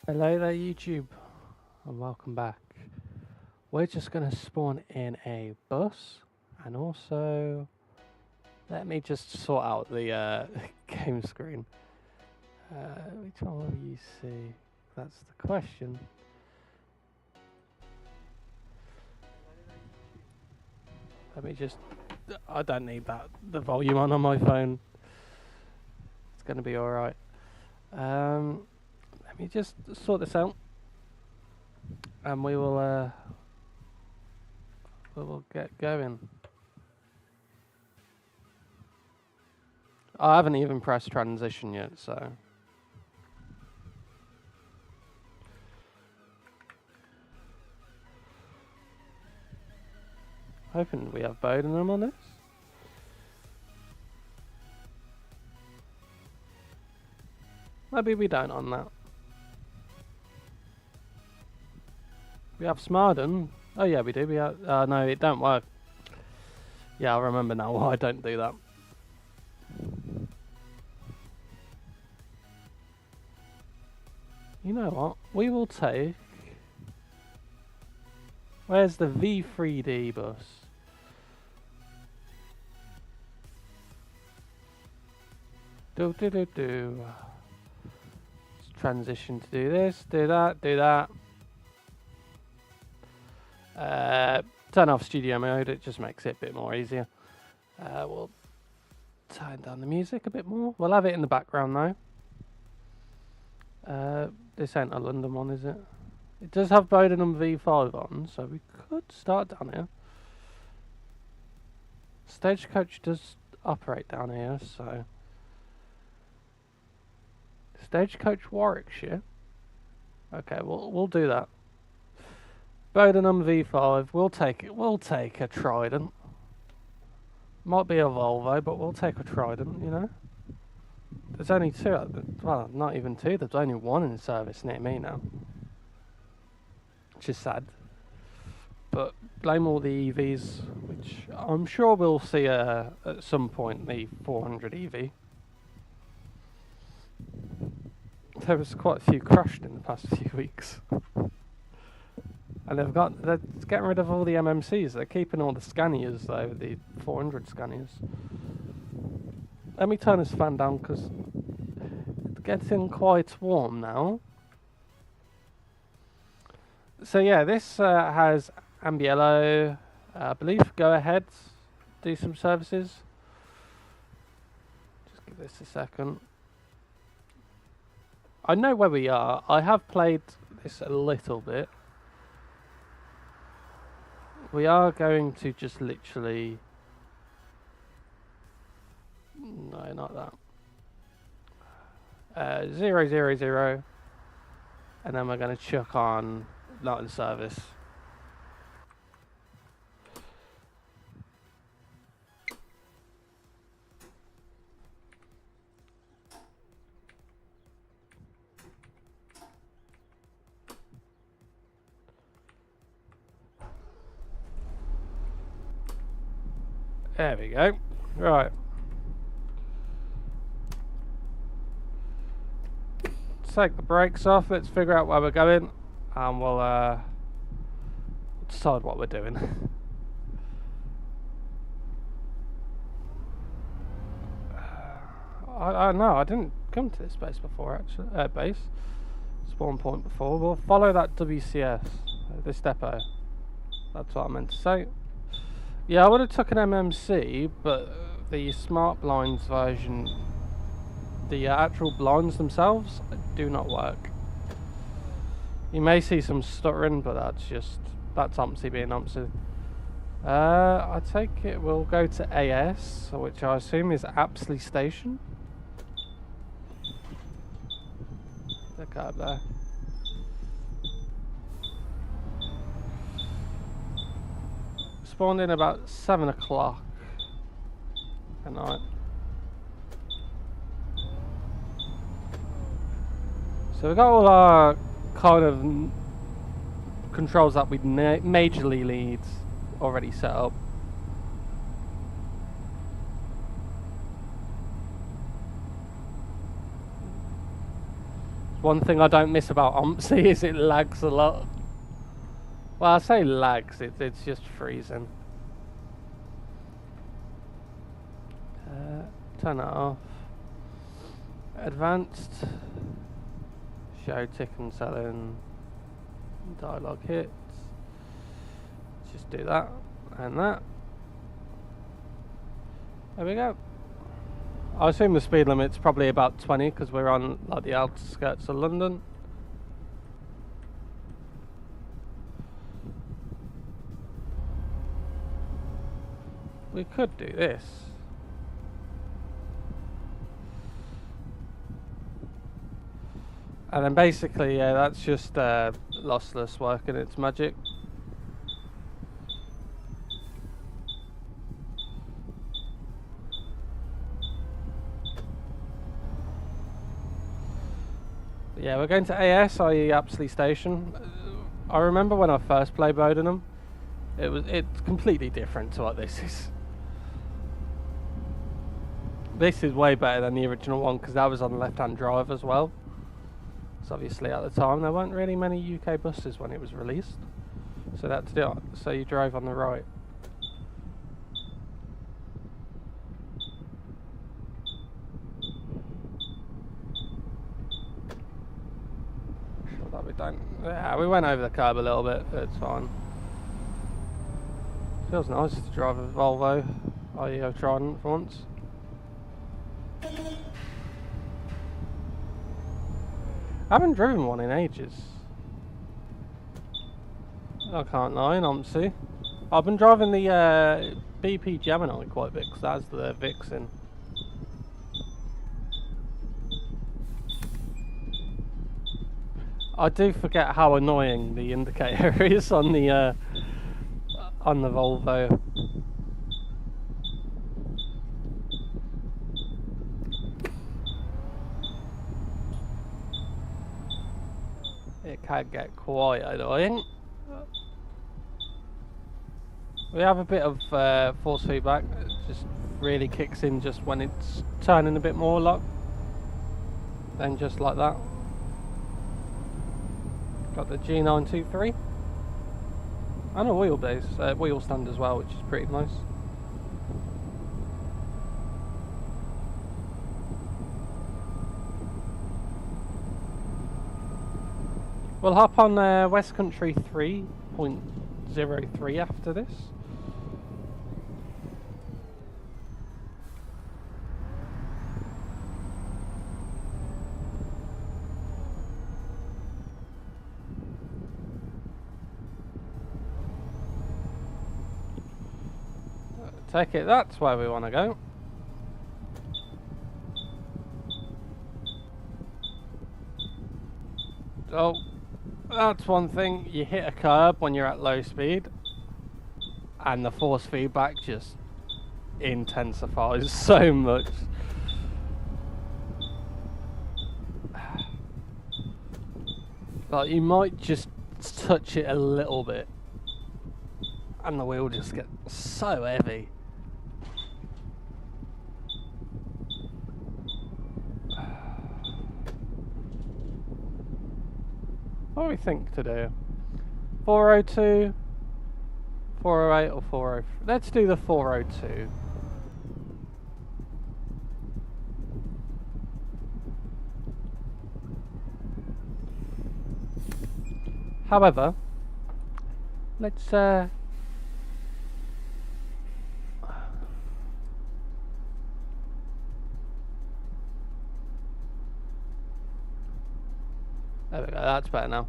Hello there YouTube and welcome back. We're just going to spawn in a bus and also let me just sort out the game screen. Which one will you see? That's the question. Let me just, I don't need the volume on my phone. It's going to be alright. Let me just sort this out and we will get going. I haven't even pressed transition yet, so. Hoping we have Bowdenham on this. Maybe we don't on that. We have Smarden. Oh yeah, we do. We have. No, it don't work. Yeah, I remember now why I don't do that. You know what? We will take. Where's the V3D bus? Do. Let's transition to do this, do that, do that. Turn off studio mode, it just makes it a bit more easier. We'll turn down the music a bit more. We'll have it in the background though. This ain't a London one, is it? It does have Bowdenham V5 on, so we could start down here. Stagecoach does operate down here, so... Stagecoach Warwickshire? Okay, we'll do that. Bowdenham V5, we'll take it. We'll take a Trident. Might be a Volvo, but we'll take a Trident, you know? There's only two, well, not even two, there's only one in service near me now. Which is sad. But blame all the EVs, which I'm sure we'll see at some point, the 400 EV. There was quite a few crashed in the past few weeks. And they're getting rid of all the MMCs, they're keeping all the Scanias though, the 400 Scanias. Let me turn this fan down because it's getting quite warm now. So yeah, this has Ambiello, I believe, go ahead, do some services. Just give this a second. I know where we are, I have played this a little bit. We are going to just literally... No, not that. 000. And then we're going to chuck on not in service. There we go. Right. Let's take the brakes off. Let's figure out where we're going. And we'll decide what we're doing. I know, I didn't come to this base before actually. Base. Spawn point before. We'll follow that WCS. This depot. That's what I meant to say. Yeah, I would have took an MMC, but the smart blinds version, the actual blinds themselves do not work. You may see some stuttering, but that's OMSI being OMSI. I take it we'll go to AS, which I assume is Apsley Station. Look up there. Spawned in about 7 o'clock at night. So we've got all our kind of controls that we majorly need already set up. One thing I don't miss about OMSI is it lags a lot. Well, I say lags, it's just freezing. Turn that off. Advanced. Show tick and selling. Dialogue hits. Just do that and that. There we go. I assume the speed limit's probably about 20 because we're on like the outskirts of London. We could do this. And then basically, yeah, that's just lossless working its magic. Yeah, we're going to AS, i.e. Apsley Station. I remember when I first played Bowdenham, it's completely different to what this is. This is way better than the original one because that was on left-hand drive as well. So obviously at the time there weren't really many UK buses when it was released, so that's it. So you drove on the right. Sure that we don't. Yeah, we went over the curb a little bit, but it's fine. Feels nice to drive a Volvo, i.e. I've tried it for once. I haven't driven one in ages. I can't lie, in OMSI. I've been driving the BP Gemini quite a bit because that's the Vixen. I do forget how annoying the indicator is on the Volvo. It can get quite annoying. We have a bit of force feedback. It just really kicks in just when it's turning a bit more like. Then just like that. Got the G923. And a wheelbase, wheel stand as well, which is pretty nice. We'll hop on West Country 3.03 after this. Take it, that's where we want to go. Oh. That's one thing, you hit a curb when you're at low speed and the force feedback just intensifies so much. Like you might just touch it a little bit and the wheel just gets so heavy. What do we think to do? 402, 408 or 403? Let's do the 402. However, let's there we go, that's better now.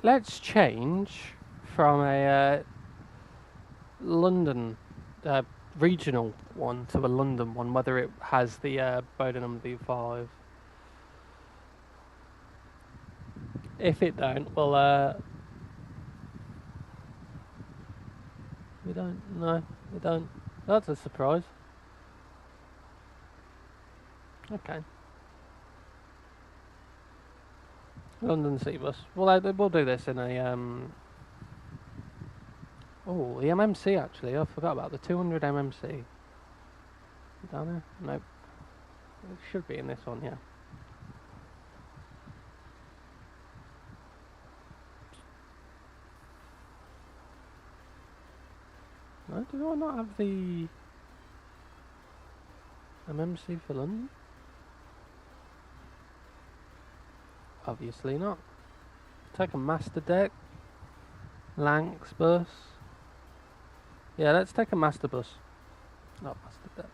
Let's change from a London regional one to a London one, whether it has the Bowdenham V5. If it don't, well, we don't. No, we don't. That's a surprise. Okay. London City Bus. Well, we'll do this in a oh, the MMC actually. I forgot about the 200 MMC. Down there? Nope. It should be in this one, yeah. No, do I not have the MMC for London? Obviously not. Take a master deck. Lanx bus. Yeah, let's take a master bus. Not master deck.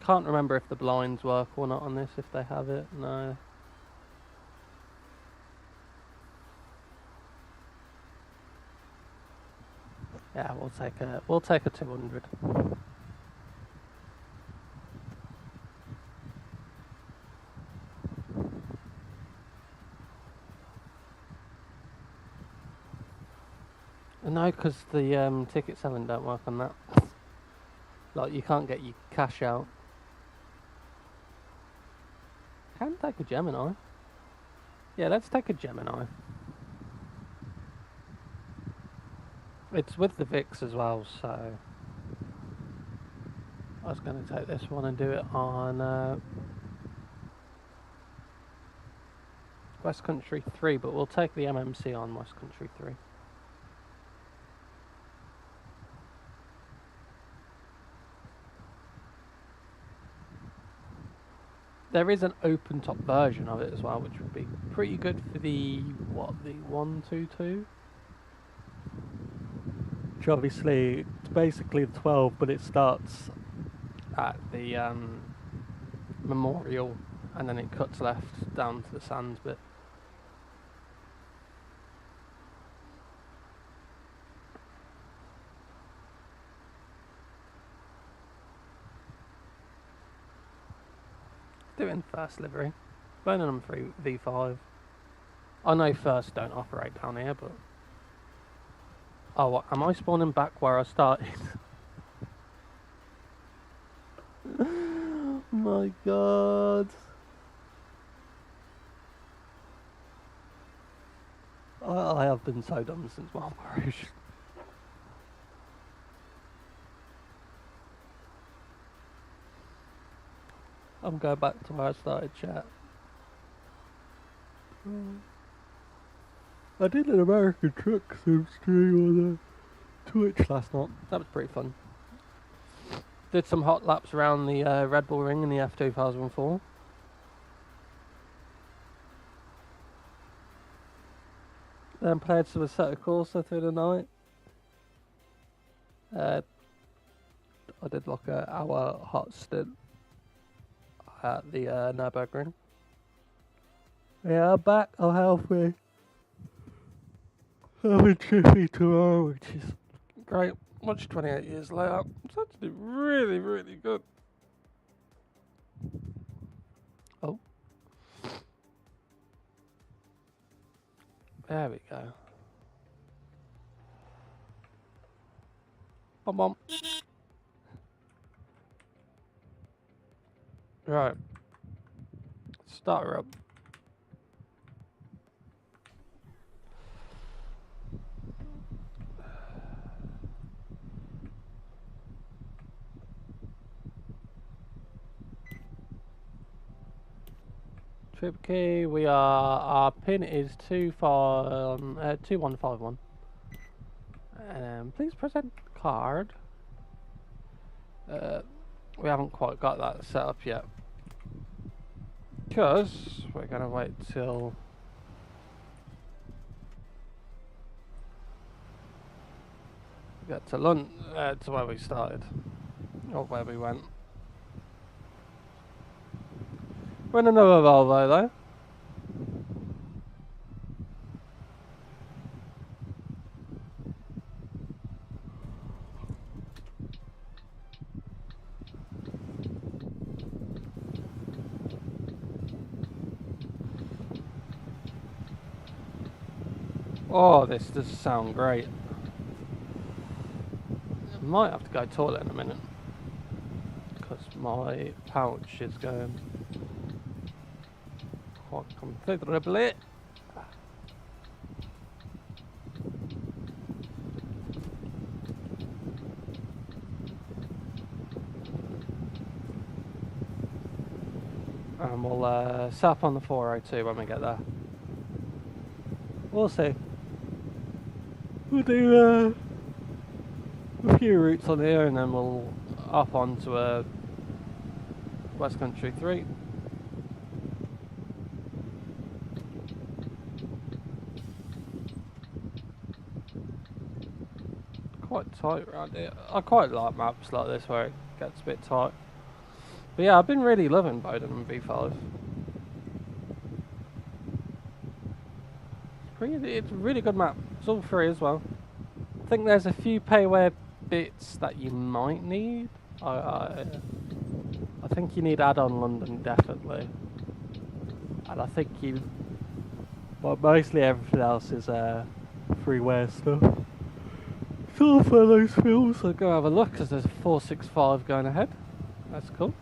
Can't remember if the blinds work or not on this, if they have it. No. Yeah, we'll take a 200. No, because the ticket selling don't work on that. Like, you can't get your cash out. Can take a Gemini. Yeah, let's take a Gemini. It's with the VIX as well, so I was going to take this one and do it on West Country 3, but we'll take the MMC on West Country 3. There is an open top version of it as well, which would be pretty good for the 122? Which obviously, it's basically the 12, but it starts at the Memorial, and then it cuts left down to the Sands bit. Doing first livery. Bowdenham 3 V5. I know first don't operate down here, but... Oh, what, am I spawning back where I started? My god. I have been so dumb since Marble Rouge. I'm going back to where I started, chat. I did an American truck sim stream on Twitch last night. That was pretty fun. Did some hot laps around the Red Bull Ring in the F2004. Then played some Assetto Corsa through the night. I did like an hour hot stint at the Nürburgring. Yeah, I'm back. I'm healthy. I'm in Chippy tomorrow, which is great. Much 28 years later. It's actually really, really good. Oh. There we go. Bum bum. Right. Start her up. Trip key, our pin is 2151. Please present card. We haven't quite got that set up yet. Because we're going to wait till we get to London, to where we started. Or where we went. We're in another Volvo though. Oh, this does sound great. I might have to go toilet in a minute. Because my pouch is going quite considerably. and we'll set up on the 402 when we get there. We'll see. We'll do a few routes on here, and then we'll up onto a West Country 3. Quite tight around here. I quite like maps like this where it gets a bit tight. But yeah, I've been really loving Bowdenham V5. It's a really good map. It's all free as well. I think there's a few payware bits that you might need. I think you need add-on London definitely, and I think but mostly everything else is freeware stuff. So for those films, I'll go have a look because there's a 465 going ahead. That's cool.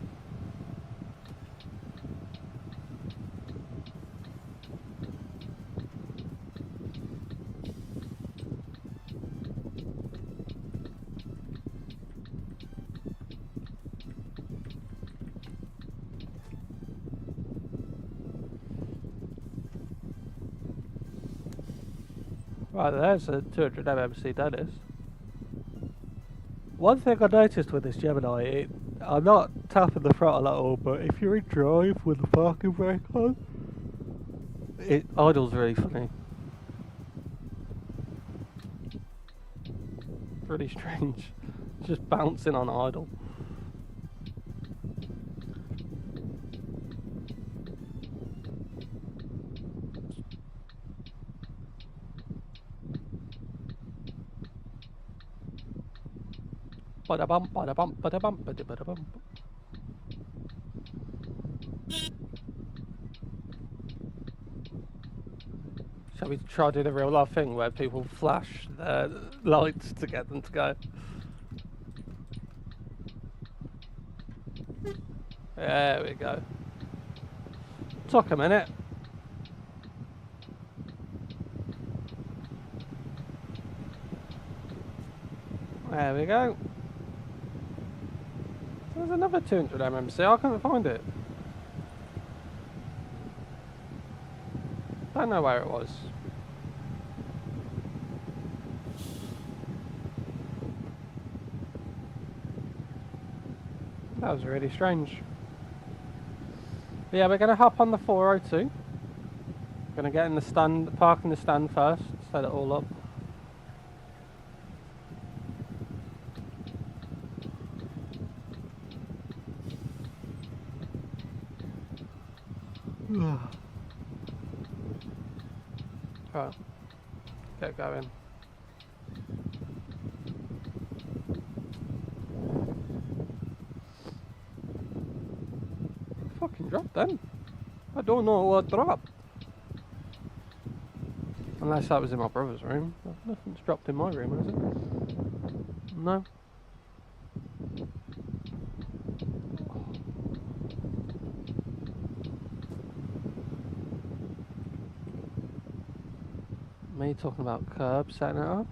Right, there's a 200 OMSI, that is. One thing I noticed with this Gemini, I'm not tapping the throttle at all, but if you're in drive with the parking brake on, it idles really funny. Really strange. It's just bouncing on idle. Bada bump, bada bump, bada bump, bada bump. Shall we try to do the real life thing where people flash their lights to get them to go? There we go. Took a minute. There we go. There's another 200 MMC, I couldn't find it. Don't know where it was. That was really strange. But yeah, we're going to hop on the 402. Going to get in the stand, park in the stand first, set it all up. Right, get going. Fucking dropped then. I don't know what dropped. Unless that was in my brother's room. Nothing's dropped in my room, has it? No. Me talking about curb, setting it up.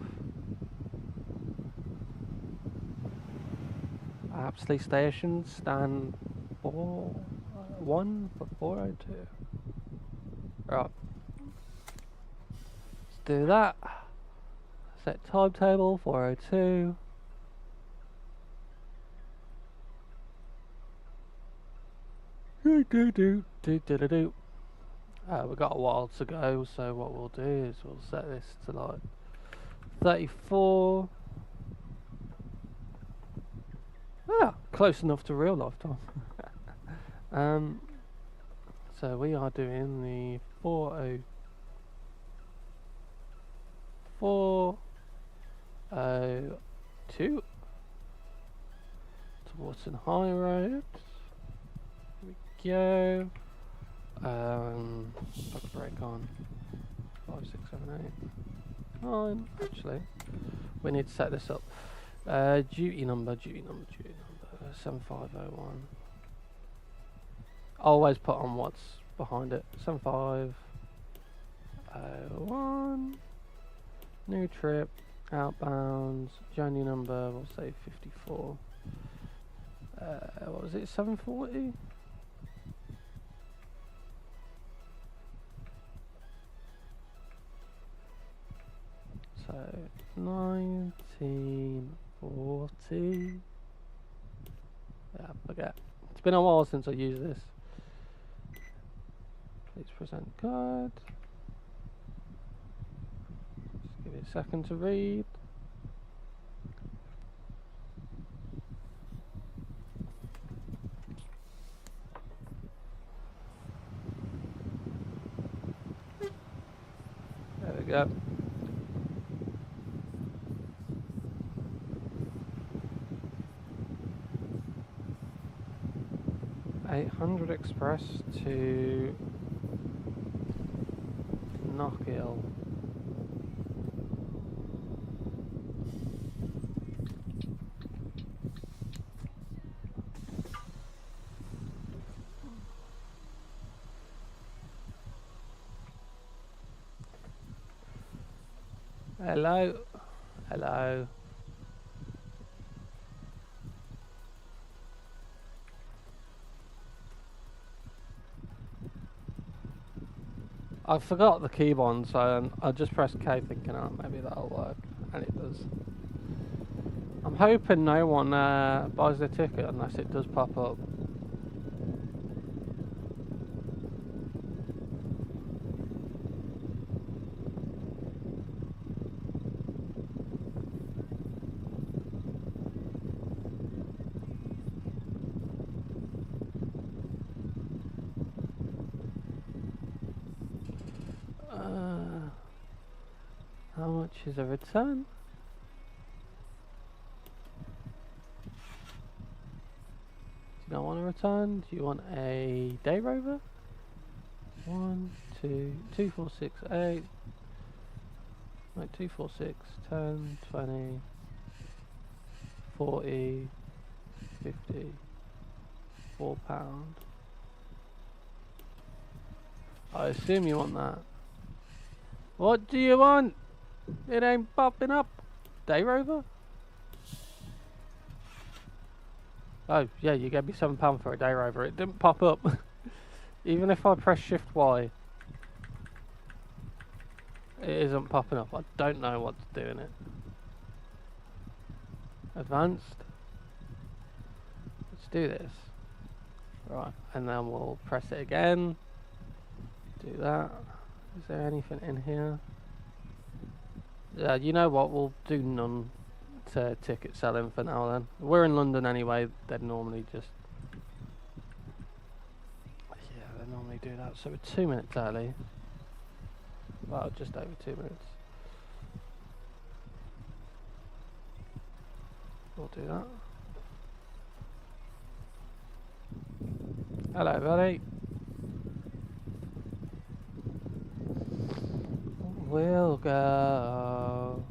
Apsley Station, stand 1 for 402. Right. Let's do that. Set timetable 402. Do. We've got a while to go, so what we'll do is we'll set this to like 34. Close enough to real life time. So we are doing the 402 to Wharton High Road. Here we go. Put the brake on. 5, 6, 7, 8, 9. Actually, we need to set this up. Duty number 7501. Always put on what's behind it. 7501. New trip. Outbound. Journey number. We'll say 54. What was it? 740. So 1940. Yeah, forget. It's been a while since I used this. Please present card. Just give it a second to read. There we go. $800 Express to Knockhill. Hello. Hello. I forgot the keyboard, so I just pressed K thinking, oh, maybe that'll work, and it does. I'm hoping no one buys the ticket unless it does pop up. How much is a return? Do you not want a return? Do you want a day rover? 1, 2, 2, 4, 6, 8. Right, 2, 4, 6, 10, 20, 40, 50, £4. I assume you want that. What do you want? It ain't popping up. Day rover? Oh, yeah, you gave me £7 for a day rover. It didn't pop up. Even if I press Shift Y, it isn't popping up. I don't know what's doing it. Advanced. Let's do this. Right, and then we'll press it again. Do that. Is there anything in here? Yeah, you know what? We'll do none to ticket selling for now then. We're in London anyway. They'd normally just... Yeah, they normally do that. So we're 2 minutes early. Well, just over 2 minutes. We'll do that. Hello, buddy. We'll go.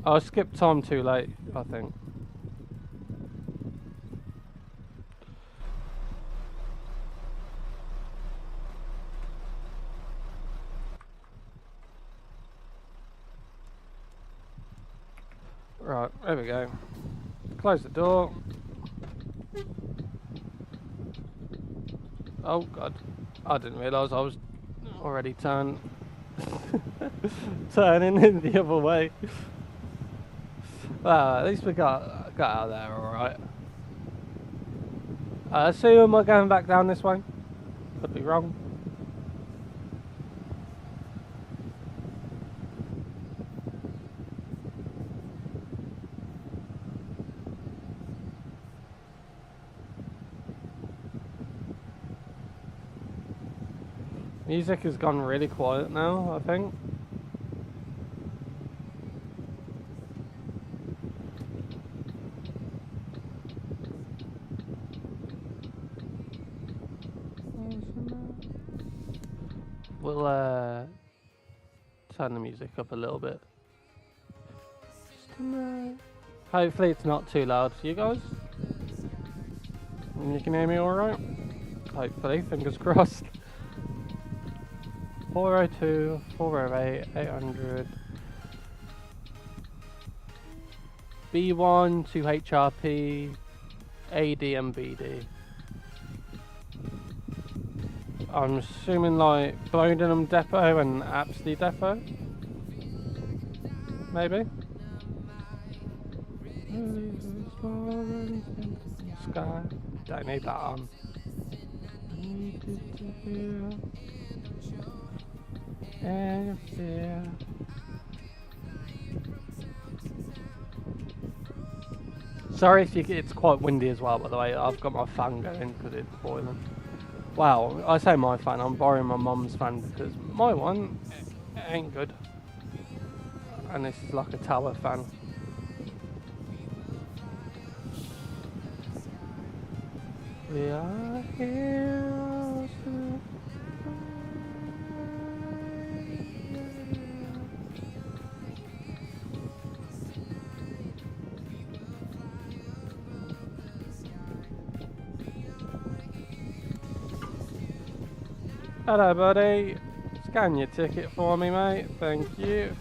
I skipped time too late, I think. Right, there we go. Close the door. Oh god, I didn't realise I was already turning in the other way. Well, at least we got out of there alright. So am I going back down this way? Could be wrong. Music has gone really quiet now, I think. We'll turn the music up a little bit. Hopefully it's not too loud for you guys. You can hear me alright? Hopefully, fingers crossed. 402, 408, 800. B1 to HRP, AD and BD. I'm assuming like Bowdenham Depot and Apsley Depot. maybe. Sky. Don't need that on. And fear. Sorry if it's quite windy as well, by the way. I've got my fan going because it's boiling. Wow, I say my fan, I'm borrowing my mum's fan because my one ain't good. And this is like a tower fan. We are heroes. Hello, buddy. Scan your ticket for me, mate. Thank you.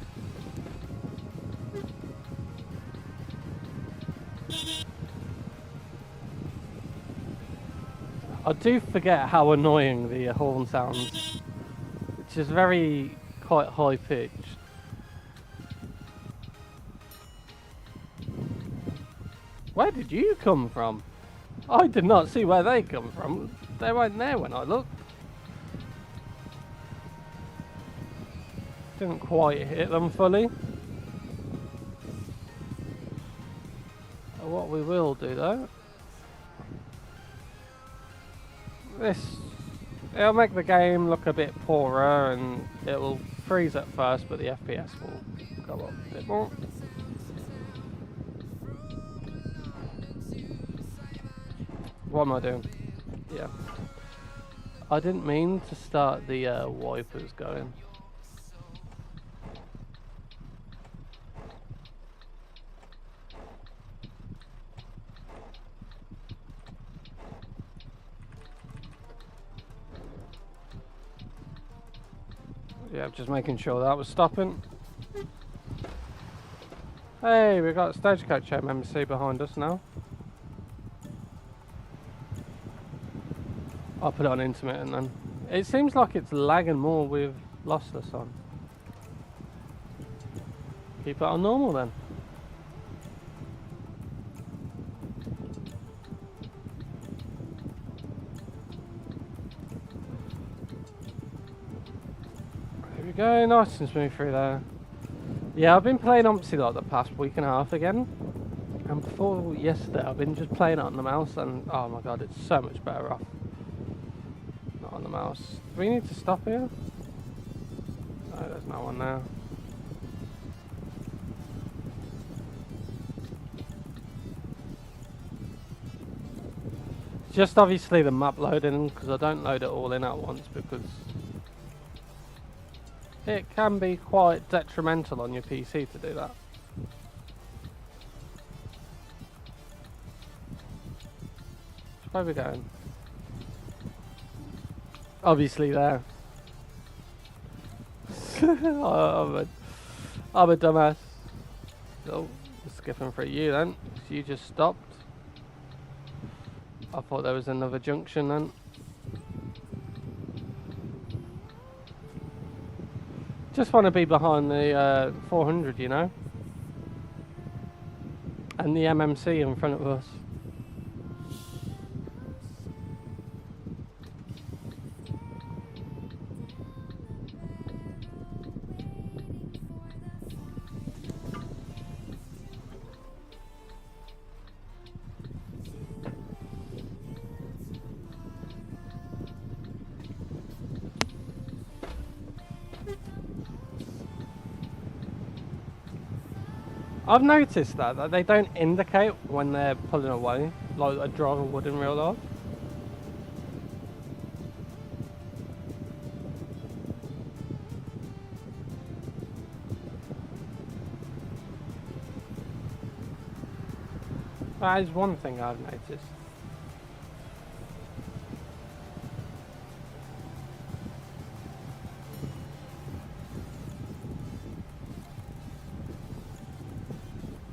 I do forget how annoying the horn sounds, which is quite high pitched. Where did you come from? I did not see where they come from. They weren't there when I looked. Didn't quite hit them fully. What we will do though, it'll make the game look a bit poorer and it will freeze at first, but the FPS will go up a bit more. What am I doing? Yeah. I didn't mean to start the wipers going. Yeah, just making sure that was stopping. Hey, we've got Stagecoach OMSI behind us now. I'll put it on intermittent then. It seems like it's lagging more with lossless on. Keep it on normal then. There we go, nice and smooth through there. Yeah, I've been playing OMSI like the past week and a half again. And before yesterday, I've been just playing it on the mouse and oh my god, it's so much better off. Not on the mouse. Do we need to stop here? No, there's no one there. Just obviously the map loading, because I don't load it all in at once because it can be quite detrimental on your PC to do that. Where are we going? Obviously there. I'm a dumbass. Oh, skipping through you then. So you just stopped. I thought there was another junction then. Just want to be behind the 400, you know? And the MMC in front of us. I've noticed that they don't indicate when they're pulling away, like a driver would in real life. That is one thing I've noticed.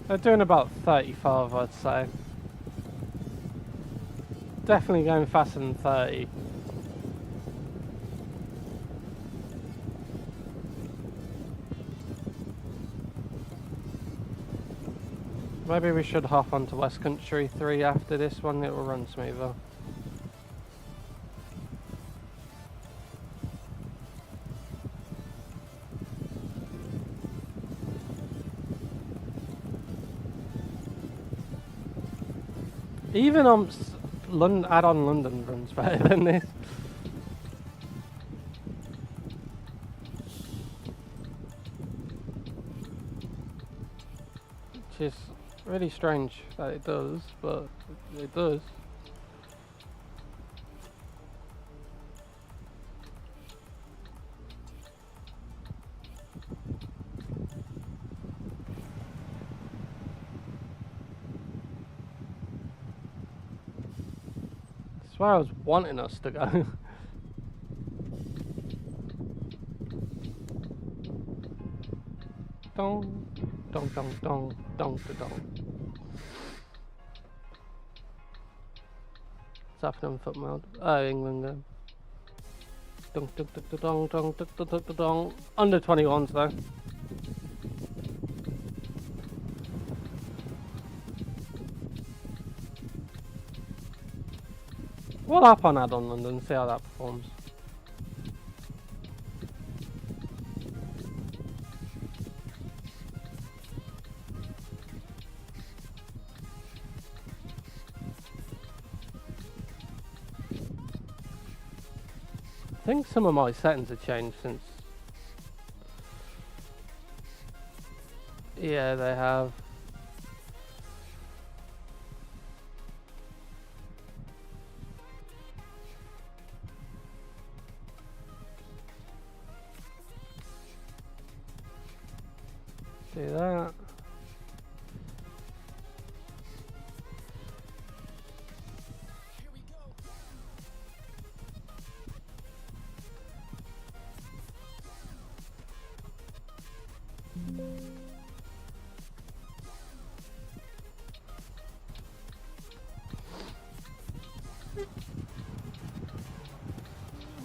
They're doing about 35, I'd say. Definitely going faster than 30. Maybe we should hop onto West Country 3 after this one, it will run smoother. Even add-on London runs better than this. Which is really strange that it does, but it does. That's where I was wanting us to go. Dong, dong, dong, dong, dong, dong. What's happening on foot mode? Oh, England then. Dong, dong, dong, dong, dong, dong, dong, dong. Under 21s though. We'll hop on add-on London and see how that performs. I think some of my settings have changed since. Yeah, they have. Do that.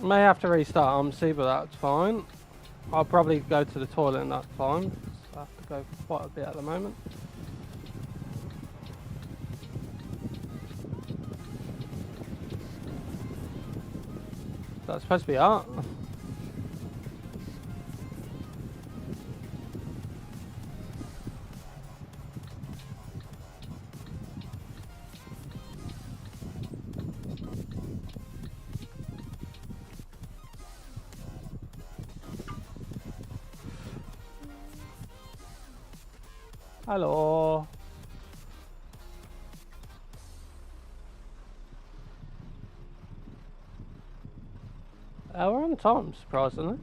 May have to restart OMSI, but that's fine. I'll probably go to the toilet in that time. I have to go quite a bit at the moment. That's supposed to be art. Hello. We're on time, surprisingly.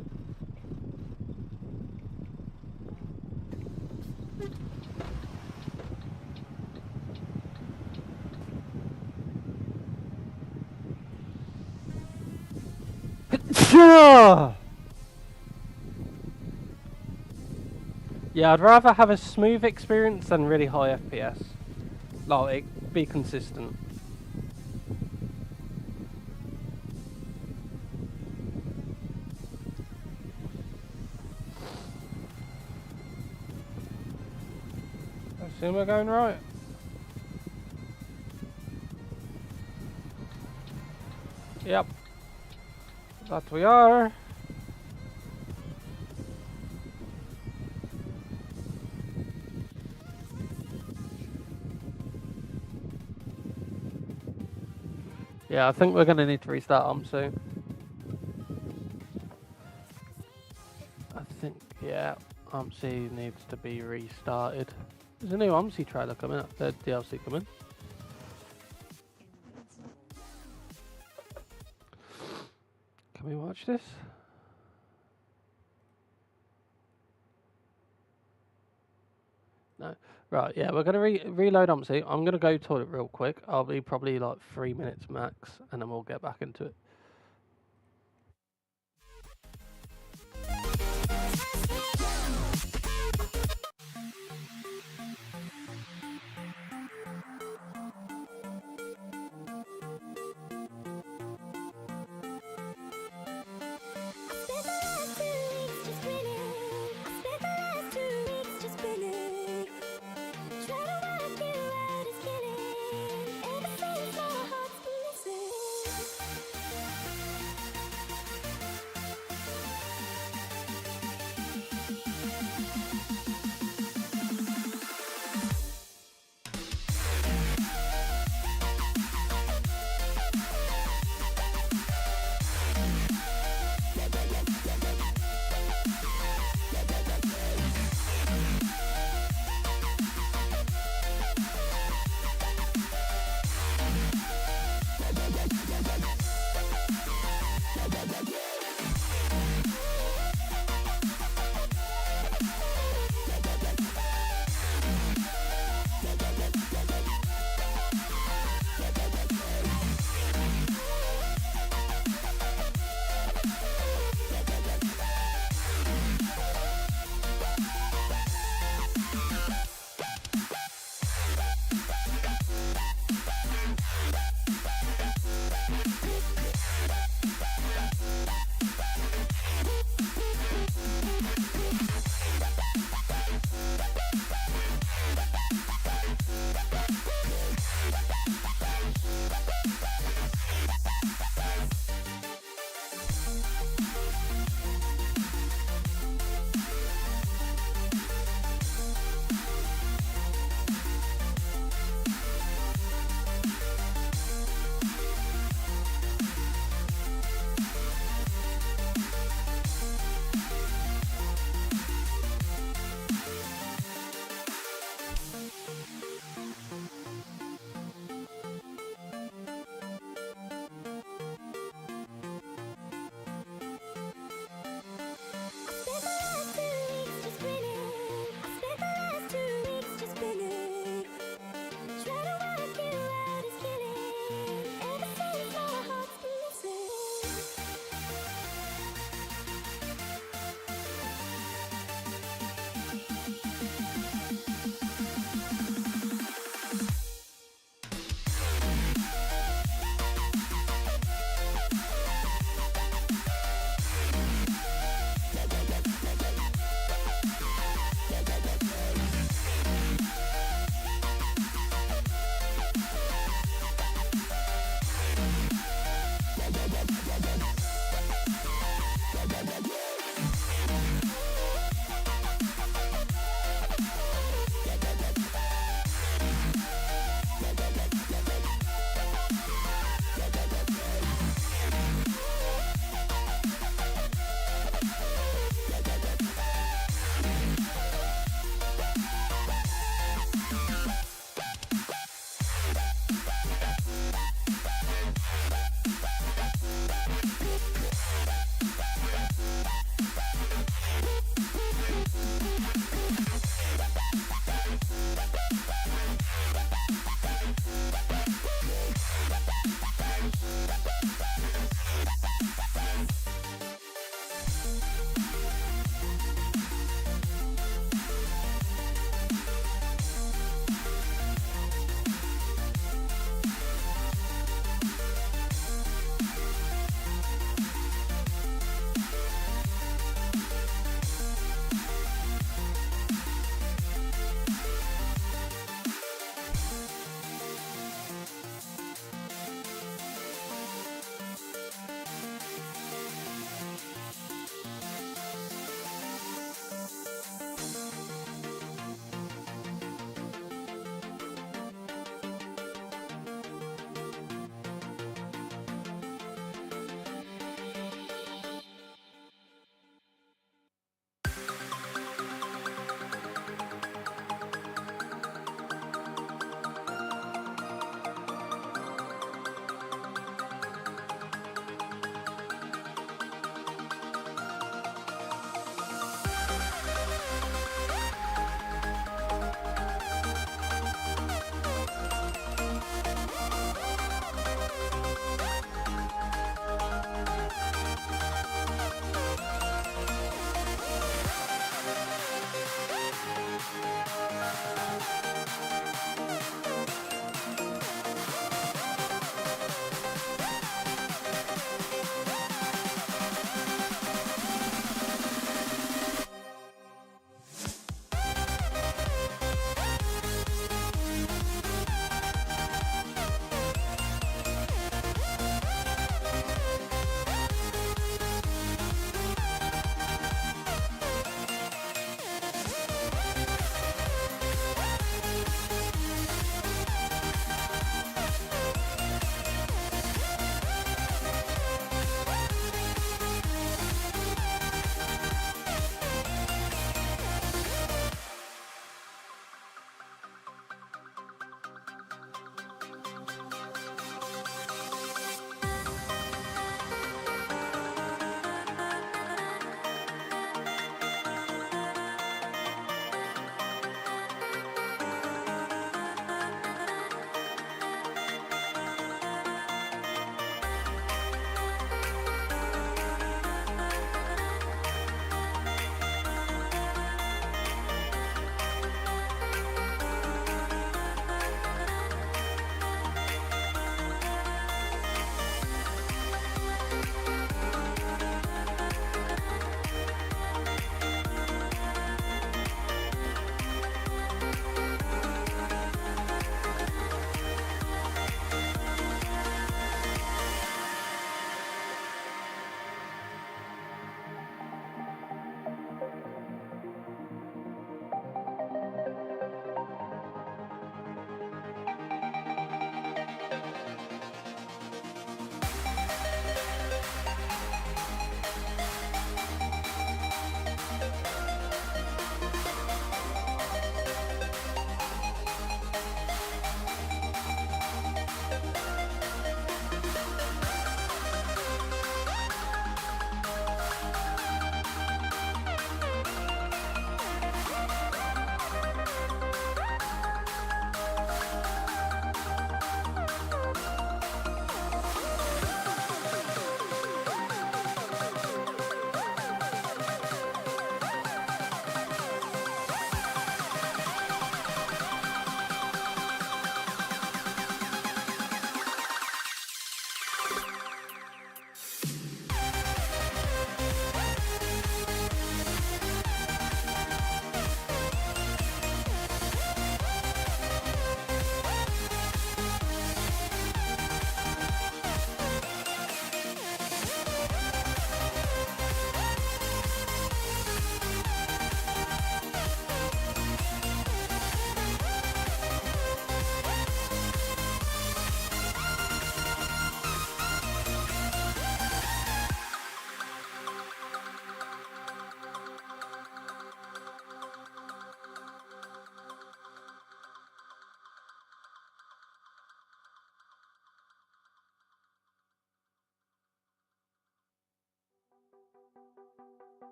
Yeah, I'd rather have a smooth experience than really high FPS. Like, be consistent. I assume we're going right. Yep. That we are. Yeah, I think we're going to need to restart OMSI. I think, yeah, OMSI needs to be restarted. There's a new OMSI trailer coming up, the DLC coming. Can we watch this? No. Right, yeah, we're going to reload OMSI. I'm going to go toilet real quick. I'll be probably like 3 minutes max, and then we'll get back into it. Trying to work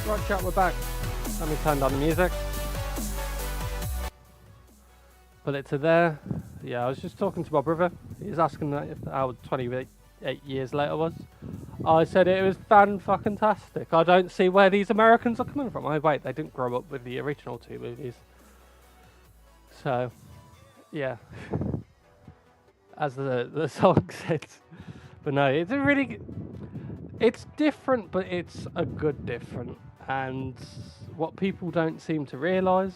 Right, chat, we're back. Let me turn down the music. Put it to there. Yeah, I was just talking to my brother. He was asking how 28 years later was. I said it was fan-fucking-tastic. I don't see where these Americans are coming from. Oh, wait, they didn't grow up with the original 2 movies. So, yeah. As the song said. But no, it's a really... It's different, but it's a good different. And what people don't seem to realise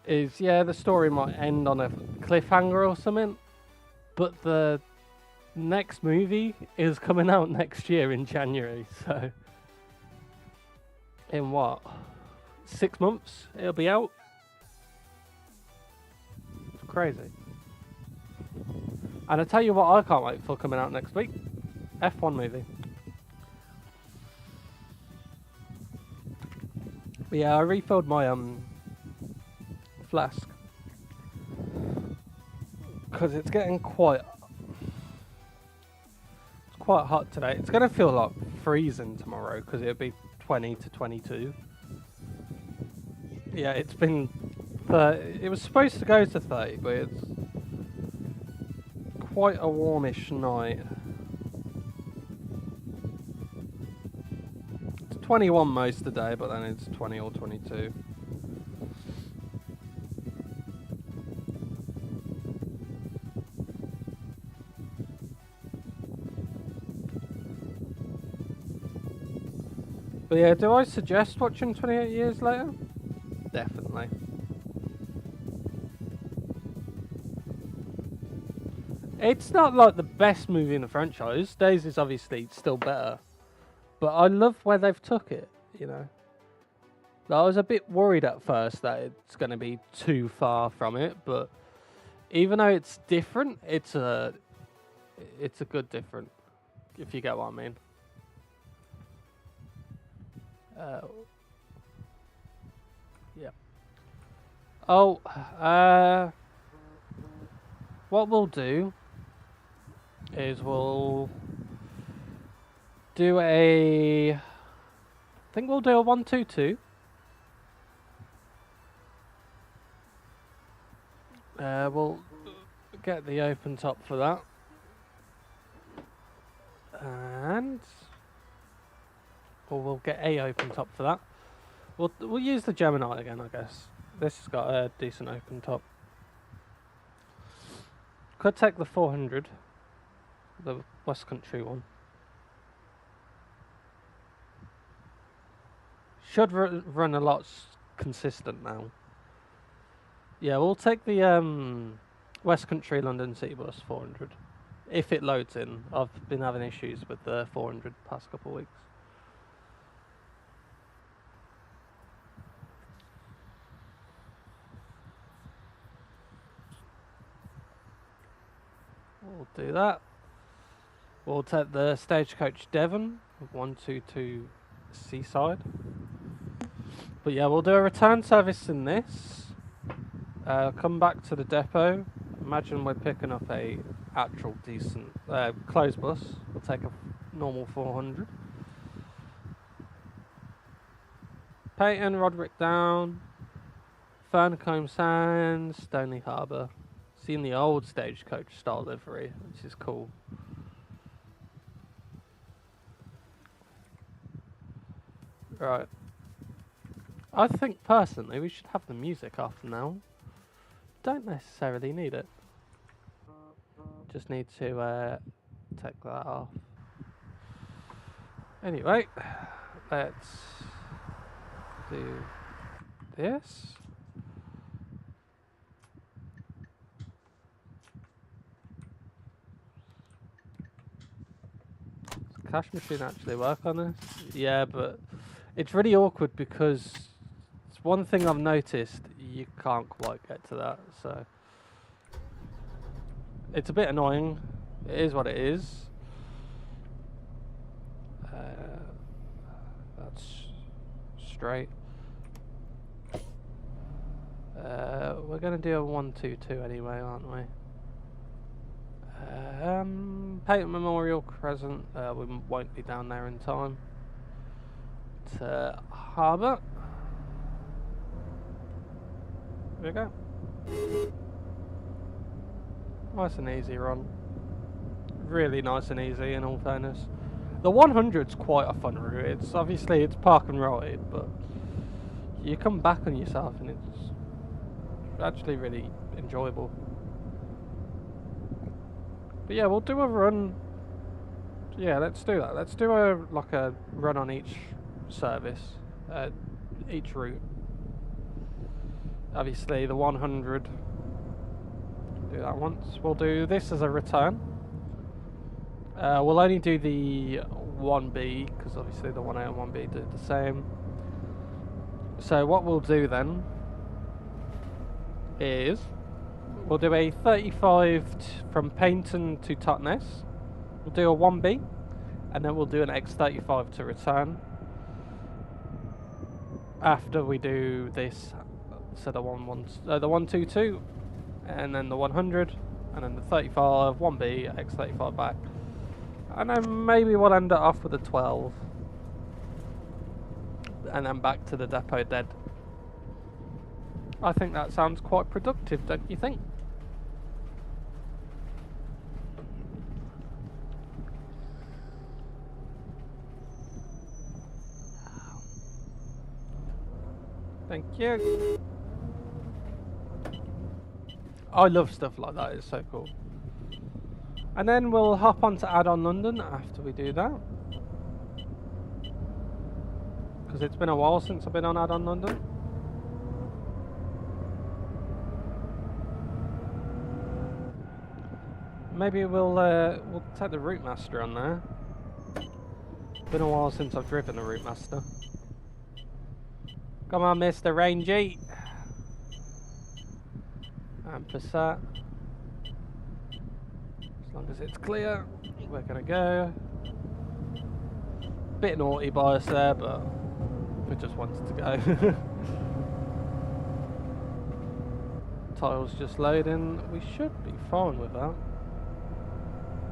is, yeah, the story might end on a cliffhanger or something, but the next movie is coming out next year in January, so in what, 6 months it'll be out? It's crazy. And I tell you what I can't wait for coming out next week, F1 movie. But yeah, I refilled my flask because it's getting quite hot today. It's gonna feel like freezing tomorrow because it'll be 20 to 22. Yeah, it's been 30. It was supposed to go to 30, but it's quite a warmish night. It's 21 most of the day, but then it's 20 or 22. But yeah, do I suggest watching 28 Years Later? Definitely. It's not like the best movie in the franchise. Days is obviously still better. But I love where they've took it, you know. I was a bit worried at first that it's going to be too far from it, but even though it's different, it's a good different, if you get what I mean. Yeah. Oh, what we'll do is we'll do I think we'll do a 1-2-2. We'll get the open top for that. And or we'll get a open top for that. We'll use the Gemini again, I guess. This has got a decent open top. Could take the 400, the West Country one. Should run a lot consistent now. Yeah, we'll take the West Country London City Bus 400 if it loads in. I've been having issues with the 400 past couple of weeks. We'll do that. We'll take the Stagecoach Devon 122 Seaside. But yeah, we'll do a return service in this. Come back to the depot. Imagine we're picking up a actual decent closed bus. We'll take a normal 400. Peyton, Roderick Down, Ferncombe Sands, Stoney Harbour. Seen the old Stagecoach style livery, which is cool. Right. I think personally we should have the music off now. Don't necessarily need it. Just need to take that off. Anyway, let's do this. Does Cash Machine actually work on this? Yeah, but it's really awkward because it's one thing I've noticed, you can't quite get to that, so it's a bit annoying. It is what it is. That's straight. We're gonna do a 1-2-2 anyway, aren't we? Peyton Memorial Crescent. We won't be down there in time. to harbour. There we go. Nice and easy run. Really nice and easy in all fairness. The 100's quite a fun route. It's obviously it's park and ride, but you come back on yourself and it's actually really enjoyable. But yeah, we'll do a run. Yeah, let's do that. Let's do a run on each service, each route. Obviously the 100. Do that once. We'll do this as a return. We'll only do the 1B because obviously the 1A and 1B do the same. So what we'll do then is we'll do a 35 from Paynton to Totnes. We'll do a 1B and then we'll do an X35 to return. After we do this, so the 122 and then the 100 and then the 35, 1B, X35 back. And then maybe we'll end it off with a 12. And then back to the depot dead. I think that sounds quite productive, don't you think? Thank you. I love stuff like that, it's so cool. And then we'll hop on to Add-on London after we do that. Because it's been a while since I've been on Add-on London. Maybe we'll take the Route Master on there. Been a while since I've driven a Route Master. Come on, Mr. Rangy. And Passat. As long as it's clear, we're gonna go. Bit naughty by us there, but we just wanted to go. Tiles just loading. We should be fine with that.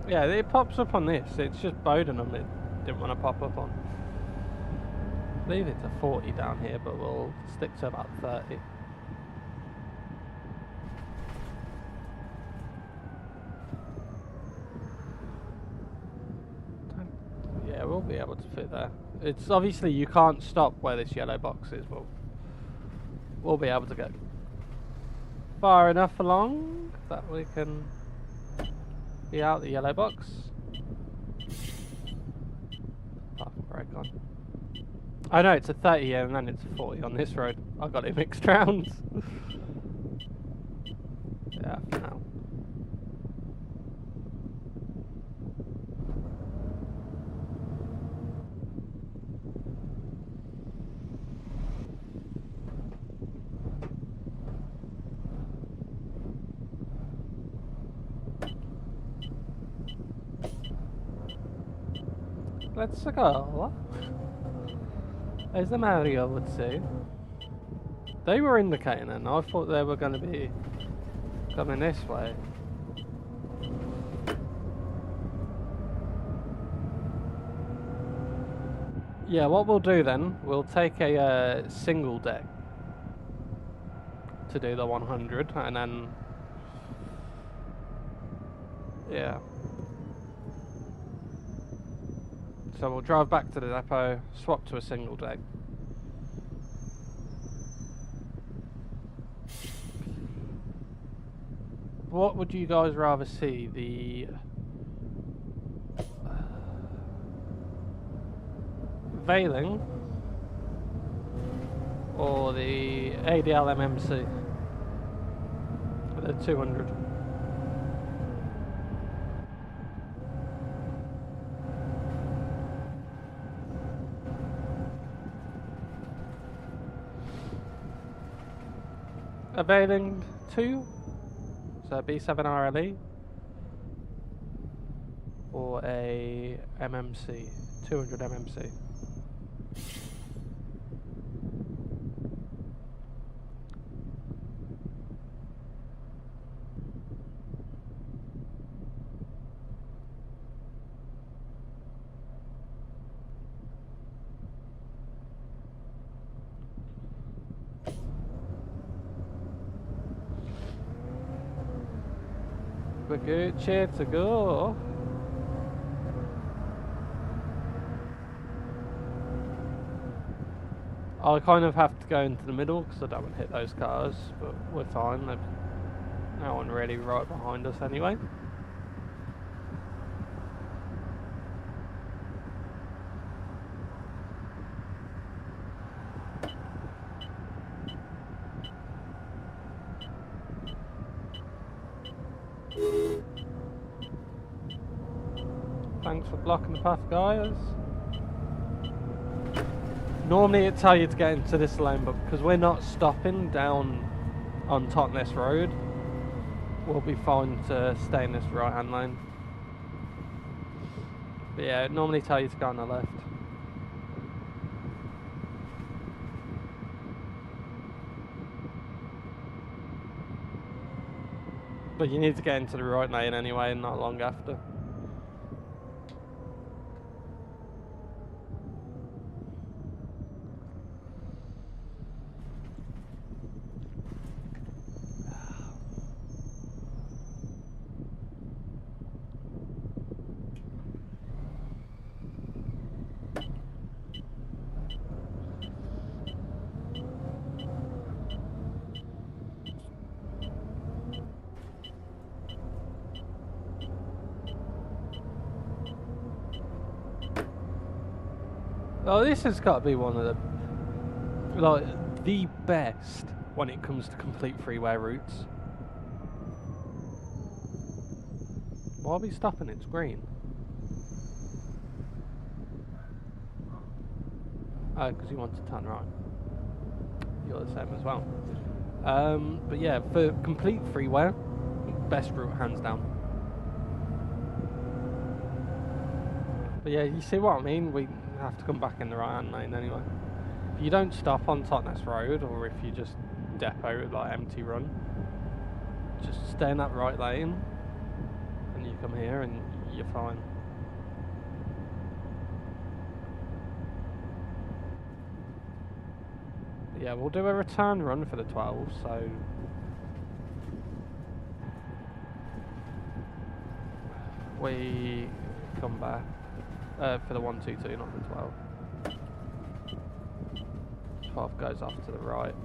Yeah, it pops up on this. It's just Bowdenham it didn't want to pop up on. Leave it to 40 down here, but we'll stick to about 30. Yeah, we'll be able to fit there. It's obviously you can't stop where this yellow box is, but we'll be able to get far enough along that we can be out the yellow box. Parking brake on. I know it's a 30 here and then it's a 40 on this road. I got it mixed round. Yeah, for now. Let's go. As the Mario would say. They were indicating and I thought they were going to be coming this way. Yeah, what we'll do then, we'll take a single deck to do the 100 and then... Yeah. So we'll drive back to the depot, swap to a single deck. What would you guys rather see? The Veiling or the ADL MMC? The 200. A Veiling 2, so B7 RLE, or a MMC, 200 MMC. Yamaguchi to go. I kind of have to go into the middle because I don't want to hit those cars, but we're fine. There's no one really right behind us anyway. Thanks for blocking the path, guys. Normally it'd tell you to get into this lane, but because we're not stopping down on Totnes Road, we'll be fine to stay in this right hand lane. But yeah, it normally tell you to go on the left. But you need to get into the right lane anyway, and not long after. Oh, this has got to be one of the best when it comes to complete freeway routes. Why are we stopping? It's green. Oh, because you want to turn right. You're the same as well. But yeah, for complete freeway, best route hands down. But yeah, you see what I mean? We have to come back in the right hand lane anyway. If you don't stop on Totnes Road, or if you just depot like empty run, just stay in that right lane, and you come here and you're fine. But yeah, we'll do a return run for the 12, so we come back for the 122, not the 12. 12 goes off to the right.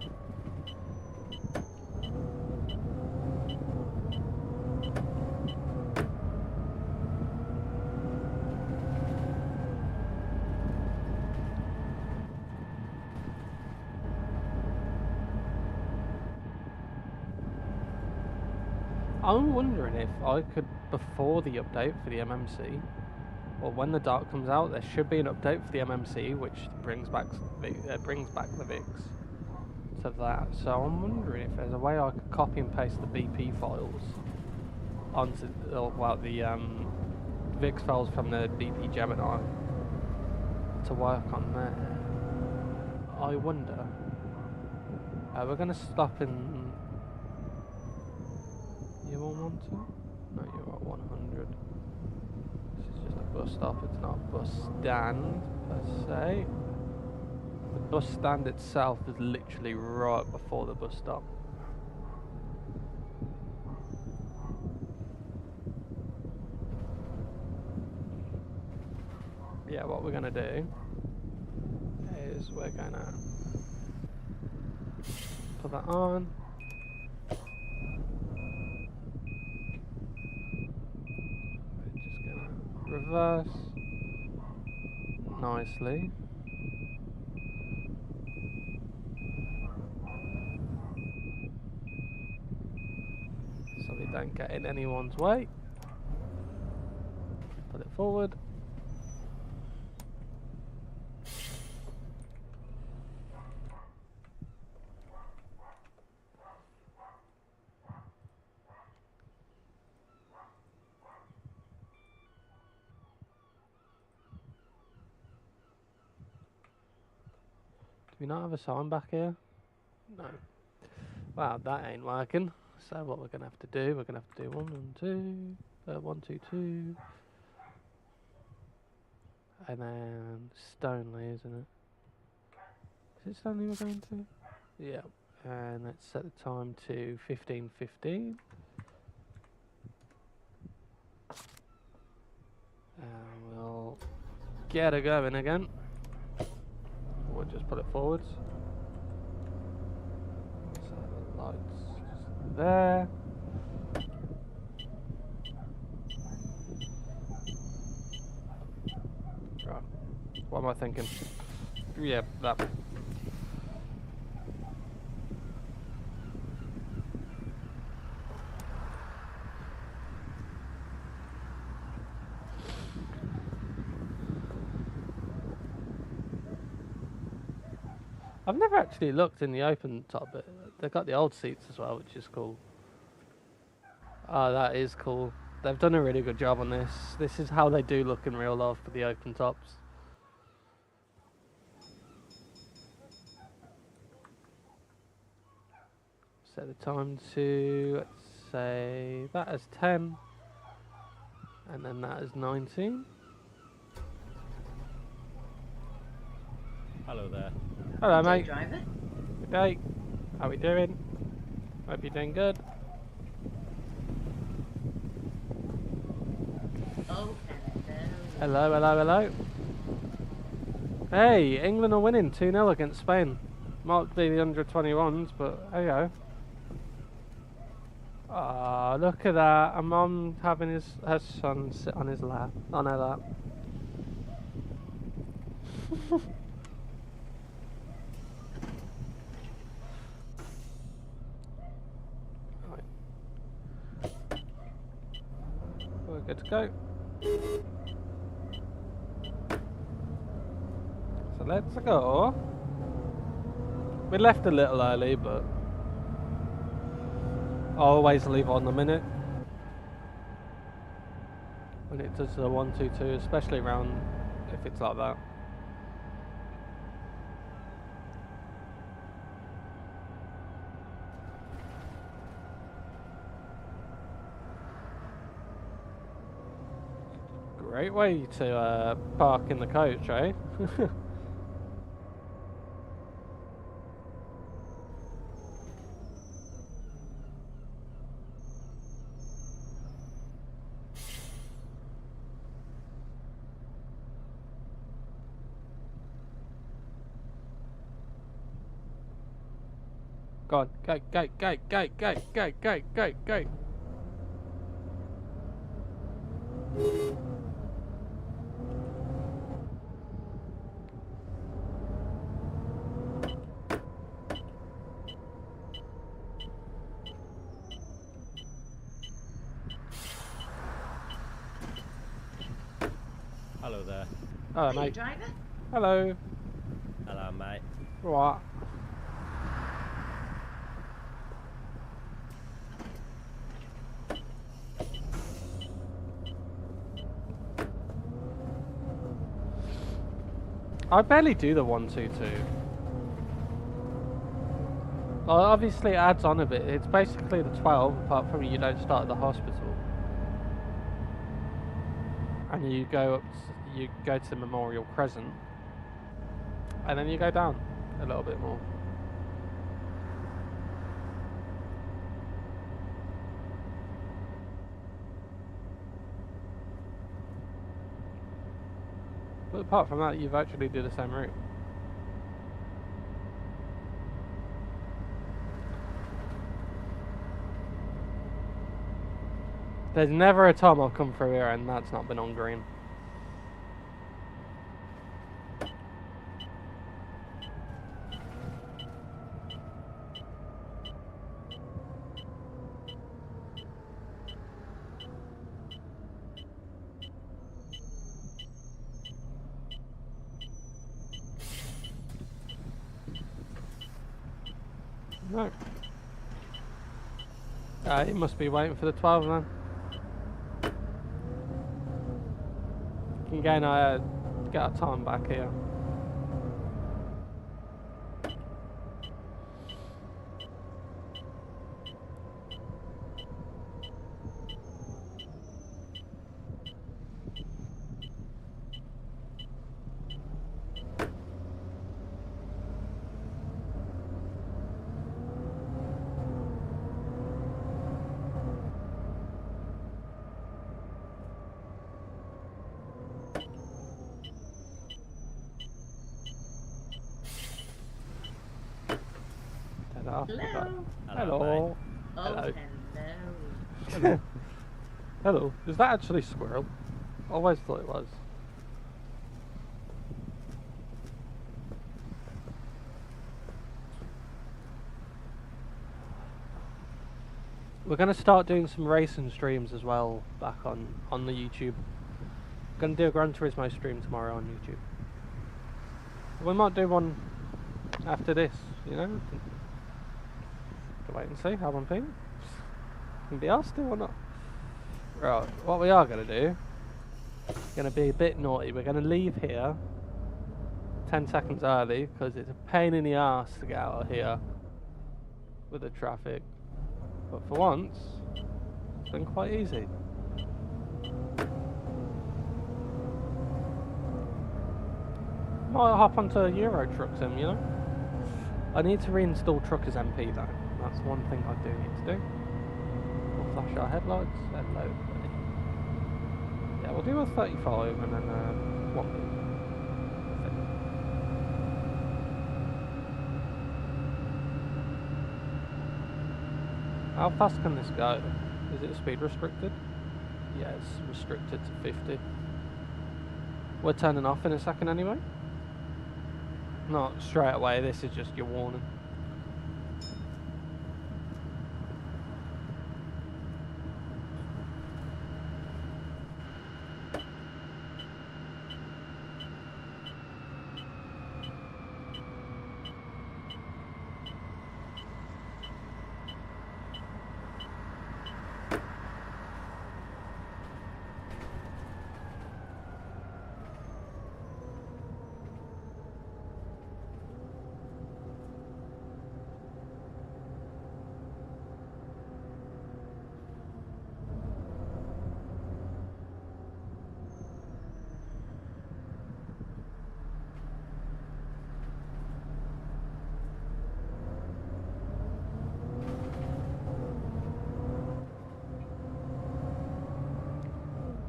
I'm wondering if I could, before the update for the MMC, or when the dark comes out, there should be an update for the MMC which brings back the VIX to that. So I'm wondering if there's a way I could copy and paste the BP files onto the VIX files from the BP Gemini to work on there. I wonder. We're going to stop in. You all want to? No, you're at 100. This is just a bus stop, it's not a bus stand per se. The bus stand itself is literally right before the bus stop. Yeah, what we're going to do is we're going to put that on. Reverse nicely. So we don't get in anyone's way. Put it forward. Do we not have a sign back here? No. Wow, that ain't working. So what we're gonna have to do, we're gonna have to do 1 and 2, 1, 2, 2, and then Stoneleigh, isn't it? Is it Stoneleigh we're going to? Yeah. And let's set the time to 15:15. get her going again. We'll just put it forwards. So the lights just there. Right. What am I thinking? Yeah, that. I've never actually looked in the open top bit. They've got the old seats as well, which is cool. Oh, that is cool. They've done a really good job on this. This is how they do look in real life for the open tops. Set the time to, let's say, that as 10. And then that is 19. Hello there. Hello, mate. Driver. Good day. How we doing? Hope you're doing good. Oh, Hello, hello, hello. Hey, England are winning 2-0 against Spain. Might be the under 21s, but there you go. Ah, look at that. A mum having her son sit on his lap. I know that. We're good to go. So let's go. We left a little early, but I always leave on the minute when it does the 1-2-2, especially around if it's like that. Great way to park in the coach, eh? Go on, go, go, go, go, go, go, go, go, go. Hello there. Hello, Hey, mate. driver. Hello. Hello, mate. What? I barely do the 1-2-2. Well, obviously it adds on a bit. It's basically the 12, apart from you don't start at the hospital. And you go up, you go to Memorial Crescent, and then you go down a little bit more. But apart from that, you virtually do the same route. There's never a time I've come through here and that's not been on green. No. He must be waiting for the 12 then. Can gain get our time back here. Oh, Hello. okay. Hello, Oh, Hello. hello. Hello. Is that actually squirrel? I always thought it was. We're going to start doing some racing streams as well back on the YouTube. Going to do a Gran Turismo stream tomorrow on YouTube. We might do one after this, you know? To wait and see how I'm feeling. Can be asked to or not. Right, what we are going to do, going to be a bit naughty. We're going to leave here 10 seconds early because it's a pain in the arse to get out of here with the traffic. But for once, it's been quite easy. Might hop onto Euro Truck Sim, you know? I need to reinstall Truckers MP though. That's one thing I do need to do. We'll flash our headlights. Hello, buddy. Yeah, we'll do a 35 and then 1 How fast can this go? Is it speed restricted? Yeah, it's restricted to 50. We're turning off in a second anyway. Not straight away, this is just your warning.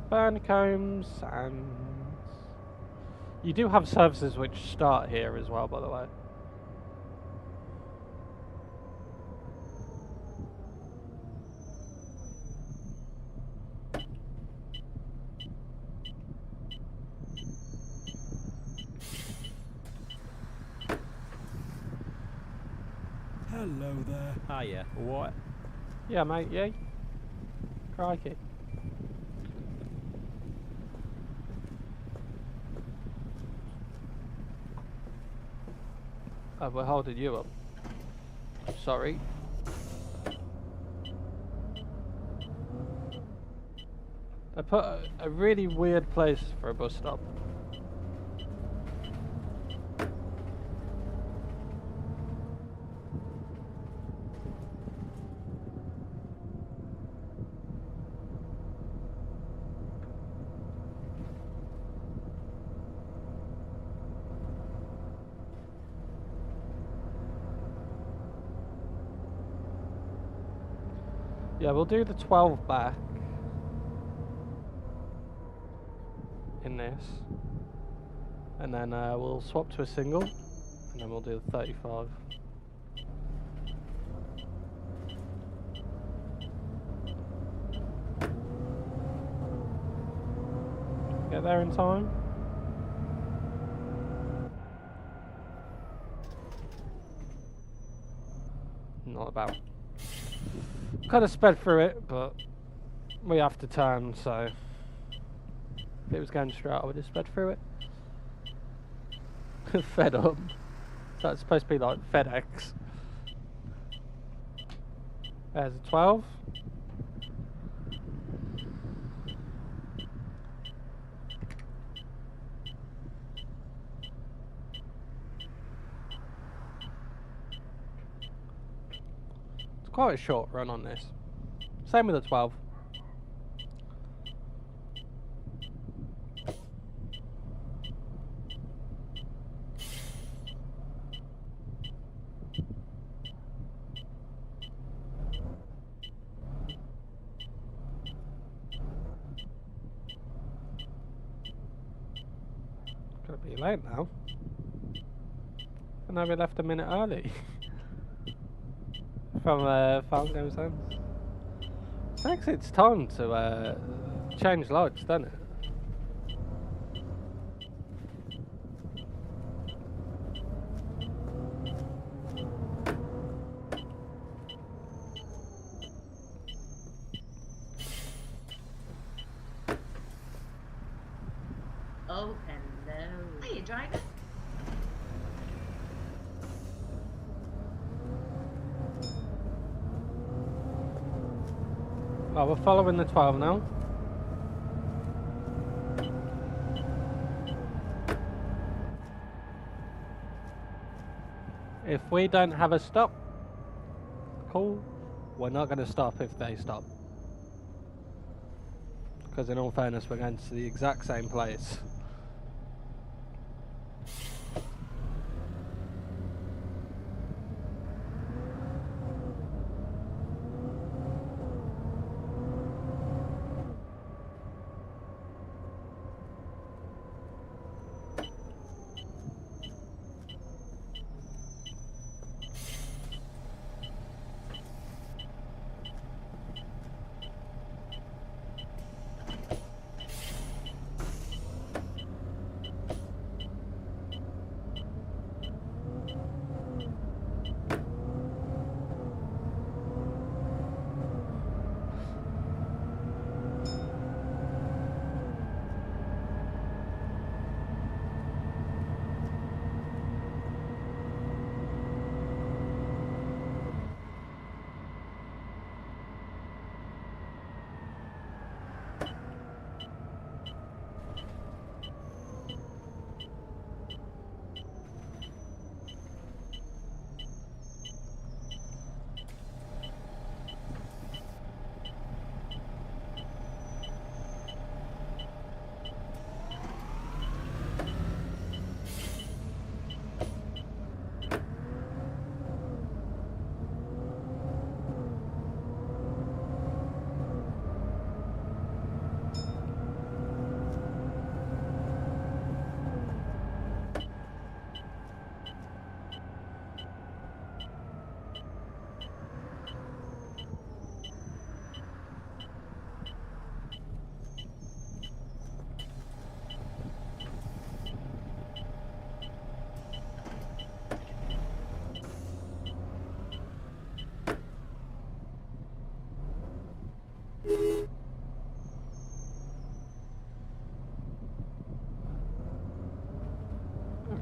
Burncombs, and you do have services which start here as well, by the way. Hello there. Hiya. What? Yeah, mate, yeah. Crikey. Oh, we're holding you up. Sorry. I put a really weird place for a bus stop. Yeah, we'll do the 12 back in this, and then we'll swap to a single, and then we'll do the 35. Get there in time. Not about. Kind of sped through it, but we have to turn, so if it was going straight, I would have sped through it. Fed up. So it's supposed to be like FedEx. There's a 12. It's quite a short run on this. Same with the 12. Gonna be late now. I know we left a minute early. from Farm Games then. Thanks, it's time to change lights, doesn't it? Oh, hello. Hiya, driver. Oh, we're following the 12 now. If we don't have a stop, cool, we're not going to stop if they stop. Because in all fairness, we're going to the exact same place.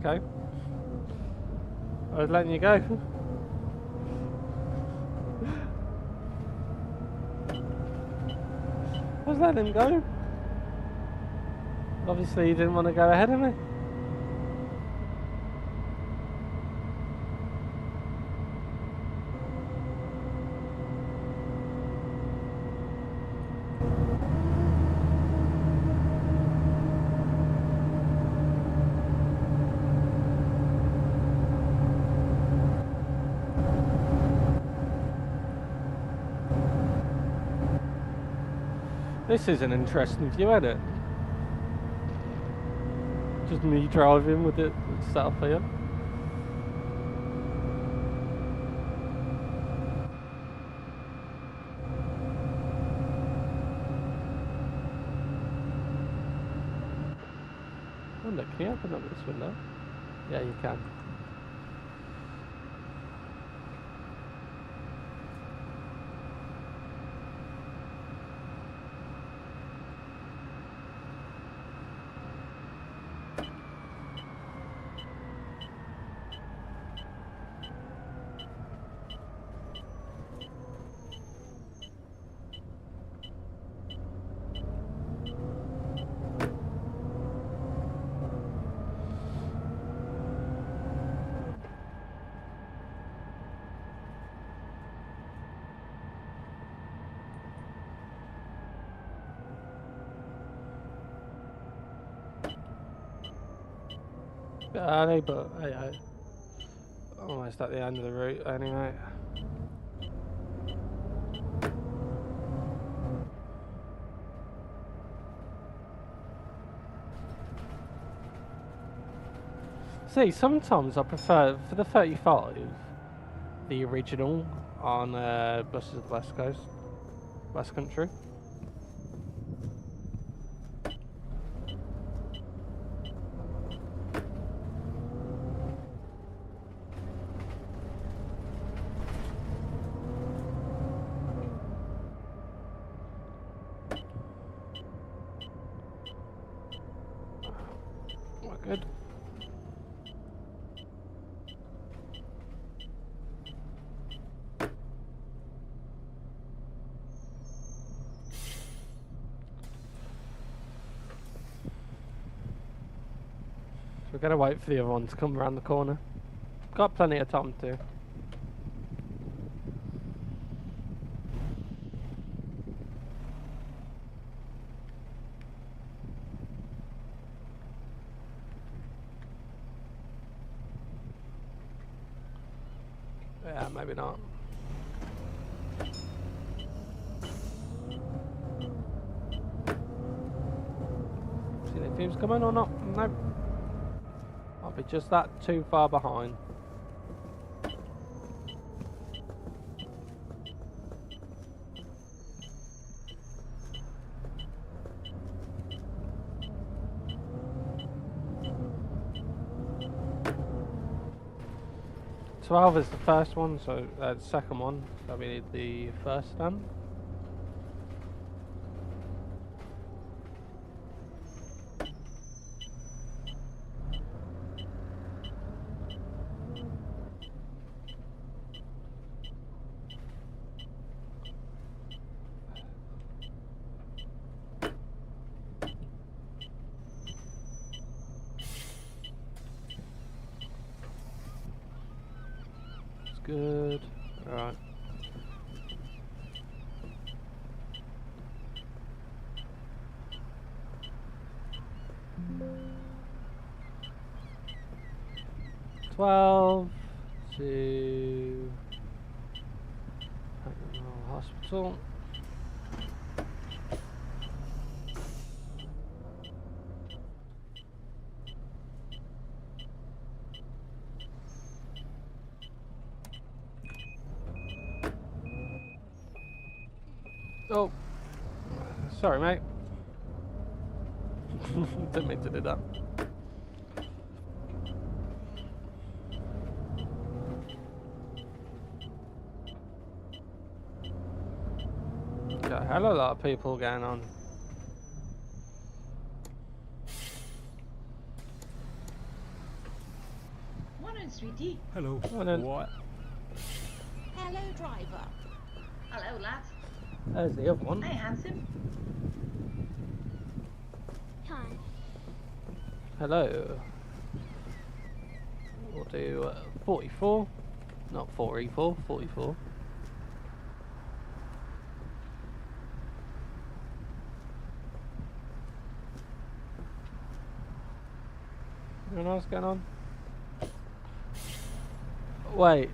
Okay. I was letting you go. I was letting him go. Obviously, you didn't want to go ahead of me. This is an interesting view, isn't it? Just me driving with it set up here. Oh look, can you open up this window? Yeah, you can. Early, but almost at the end of the route anyway. See, sometimes I prefer, for the 35, the original on buses of the West Coast, West Country. We're good. We're gonna wait for the other one to come around the corner. Got plenty of time too. Yeah, maybe not. See the teams coming or not? Nope. I'll be just that too far behind. "12" is the first one, so the second one, so we need the first stand. It's good. Alright. "12" to hospital. Oh, sorry, mate. Didn't mean to do that. Got a hell of a lot of people going on. Morning, sweetie. Hello. Morning. What? Hello, driver. Hello, lad. There's the other one. Hey, handsome. Hi. Hello. We'll do 44. Not 44, 44. Anyone else going on? Wait.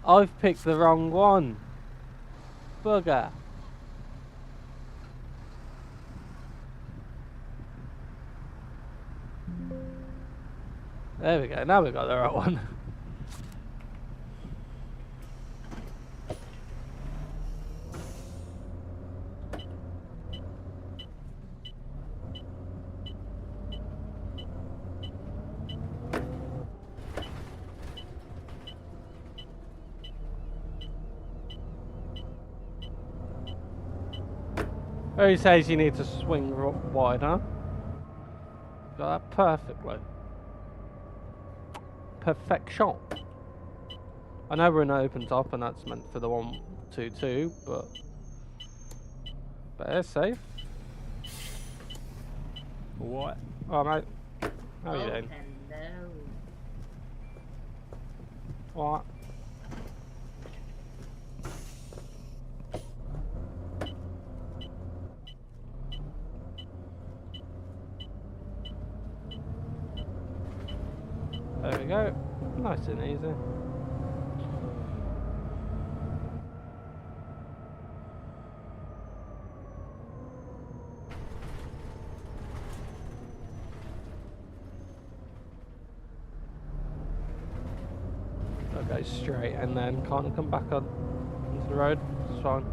I've picked the wrong one. Bugger. There we go. Now we got the right one. Who says you need to swing wide, huh? Got that perfectly. Perfection. I know we're in an open top and that's meant for the 122, but it's safe. What? Oh, mate. How are you Oh, doing? hello. What? There we go. Nice and easy. I'll go straight and then can't come back on. the road. It's fine.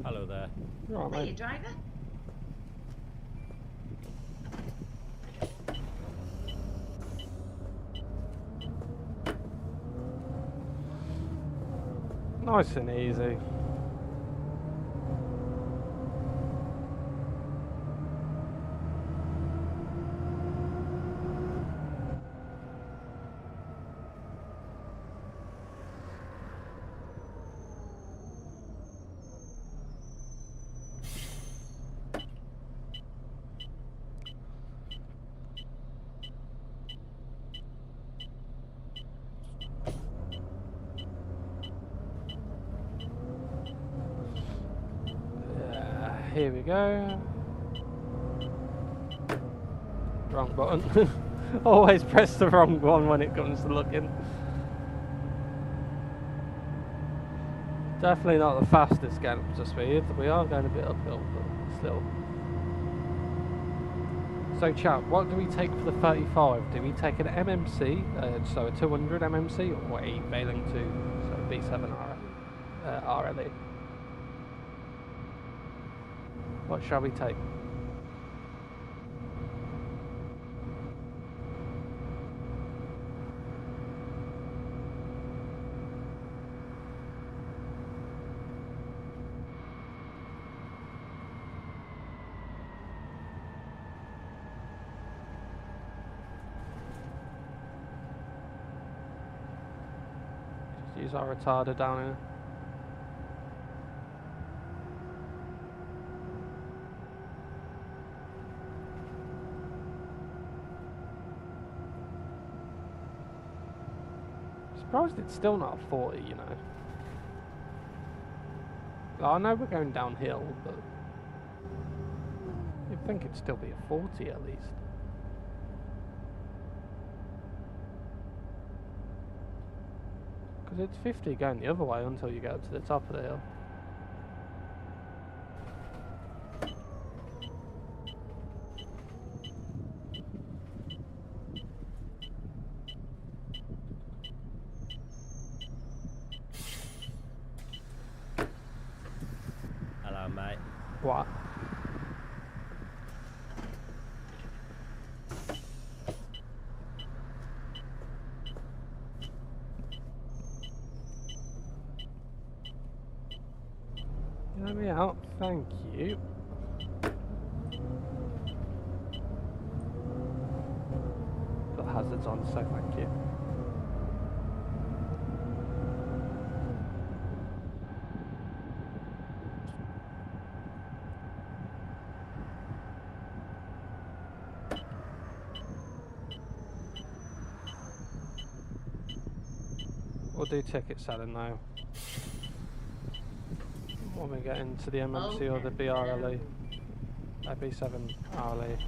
Hello there. You're all right, Hiya, mate. driver. Nice and easy. Here we go. Wrong button. Always press the wrong one when it comes to looking. Definitely not the fastest getting up to speed. We are going a bit uphill, but still. So chat, what do we take for the 35? Do we take an MMC, so a 200 MMC, or a Veiling 2, so B7 RLE? What shall we take? Just use our retarder down here. Surprised it's still not a 40, you know. I know we're going downhill, but you'd think it'd still be a 40 at least. Because it's 50 going the other way until you get up to the top of the hill. Hello, mate. What? Let me out, thank you. Got hazards on, so thank you. We'll do ticket selling now. When we get into the MMC or the BRLE, B7 RLE.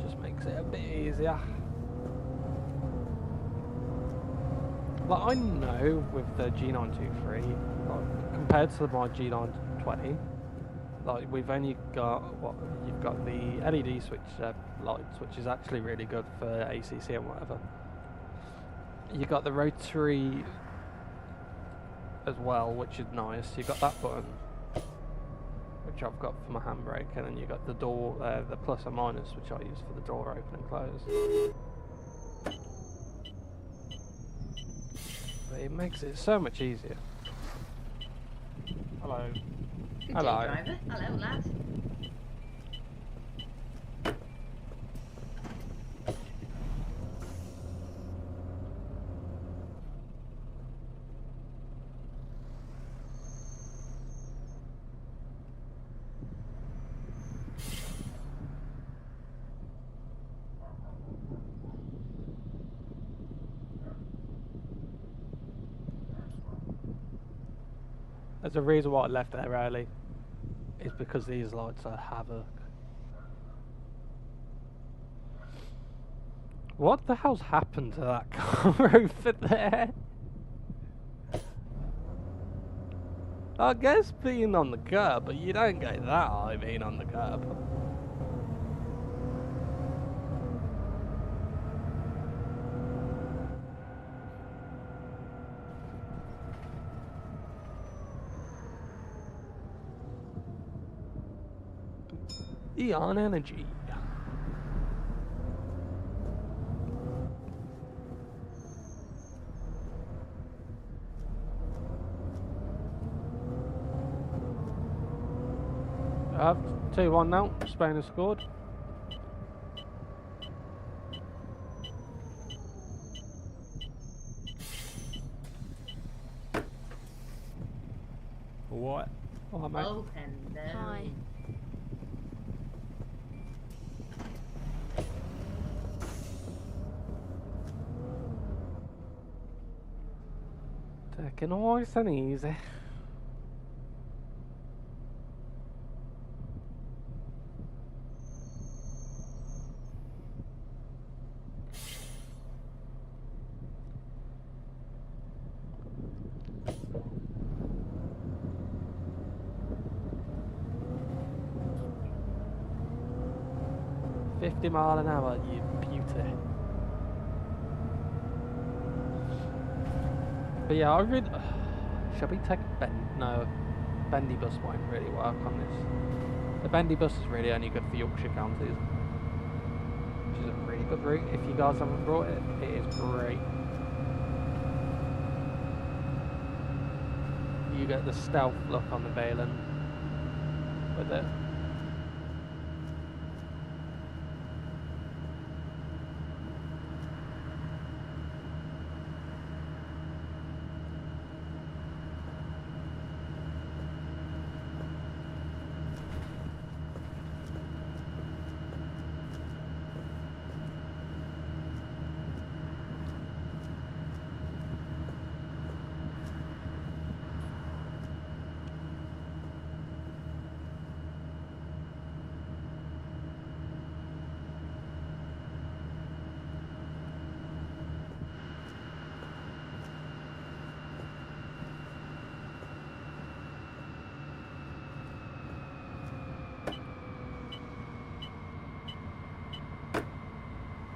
Just makes it a bit easier. Like, I know with the G923, like, compared to my G920, like, we've only got, what, you've got the LED switch lights, which is actually really good for ACC and whatever. You've got the rotary as well, which is nice. You've got that button, which I've got for my handbrake, and then you've got the door, the plus and minus, which I use for the door open and close. But it makes it so much easier. Hello. Good Hello. day, driver. Hello, lad. There's a reason why I left there early. It's because these lights are havoc. What the hell's happened to that car over there? I guess being on the curb, but you don't get that high being on the curb. Eon Energy. I have 2-1 now. Spain has scored. What? Oh, mate. Oh, hello. Hi. Taking nice and easy. mph, you beauty. But yeah, I really... Shall we take a bend? No, bendy bus won't really work on this. The bendy bus is really only good for Yorkshire counties, which is a really good route. If you guys haven't brought it, it is great. You get the stealth look on the Valen with it.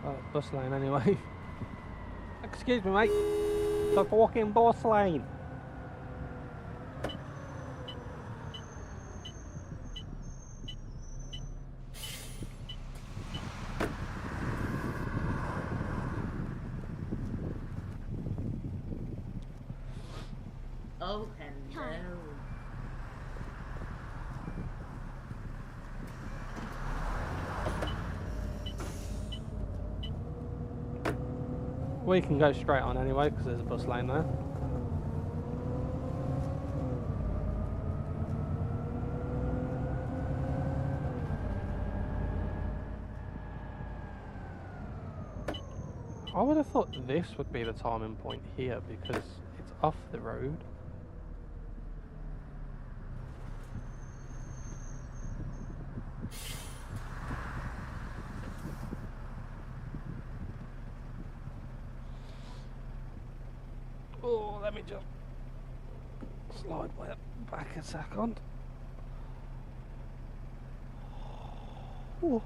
Oh, bus lane anyway. Excuse me, mate. The fucking bus lane. Oh, hello. Hi. We can go straight on anyway because there's a bus lane there. I would have thought this would be the timing point here because it's off the road. Oh, let me just slide back a second. Oh.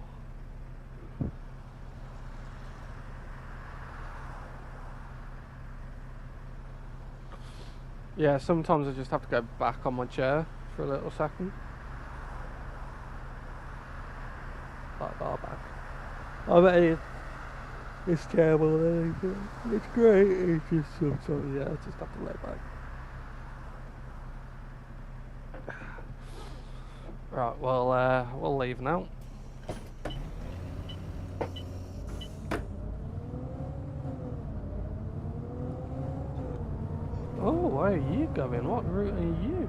Yeah, sometimes I just have to go back on my chair for a little second. Like that back. I bet it's terrible. It's great. It's just sometimes, yeah, I just have to lay back. Right, well, we'll leave now. Oh, where are you going? What route are you?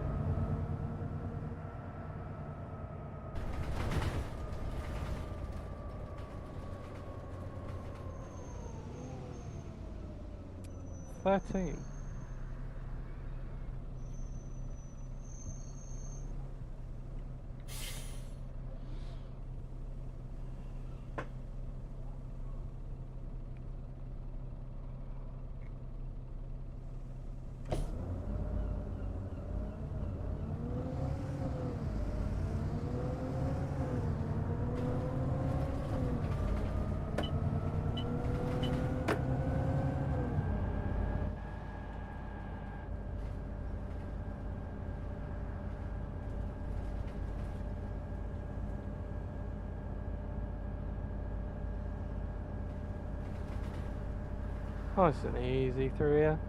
Nice and easy through here.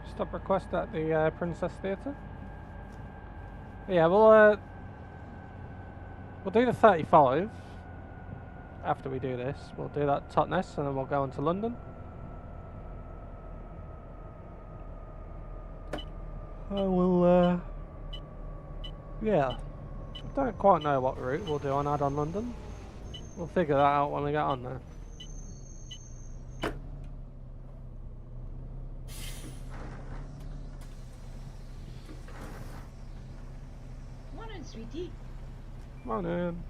Stop request at the Princess Theatre. Yeah, we'll do the 35 after we do this. We'll do that Totnes and then we'll go on to London. I will, yeah. I don't quite know what route we'll do on add-on London. We'll figure that out when we get on there. Morning, sweetie. Come on in.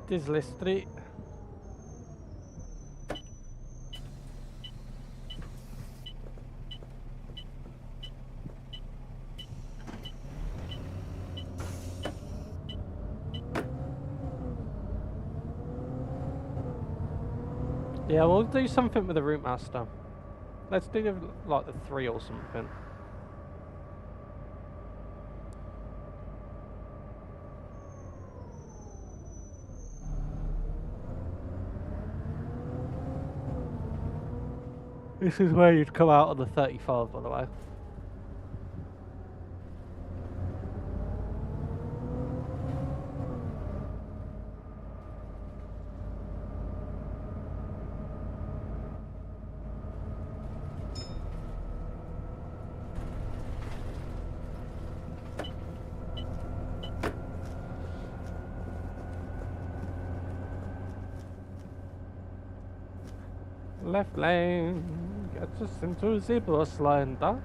Disley Street. Yeah, we'll do something with the route master. Let's do like the 3 or something. This is where you'd come out on the 35, by the way. Left lane gets us into the bus line, da.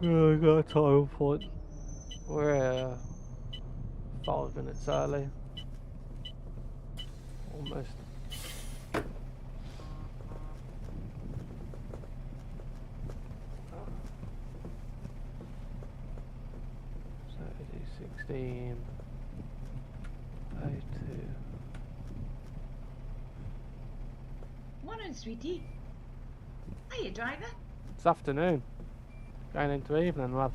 Oh, we got a time point. We're 5 minutes early. Almost. So 16. 02. Morning, sweetie. Hiya, driver. It's afternoon. Going into evening, lad.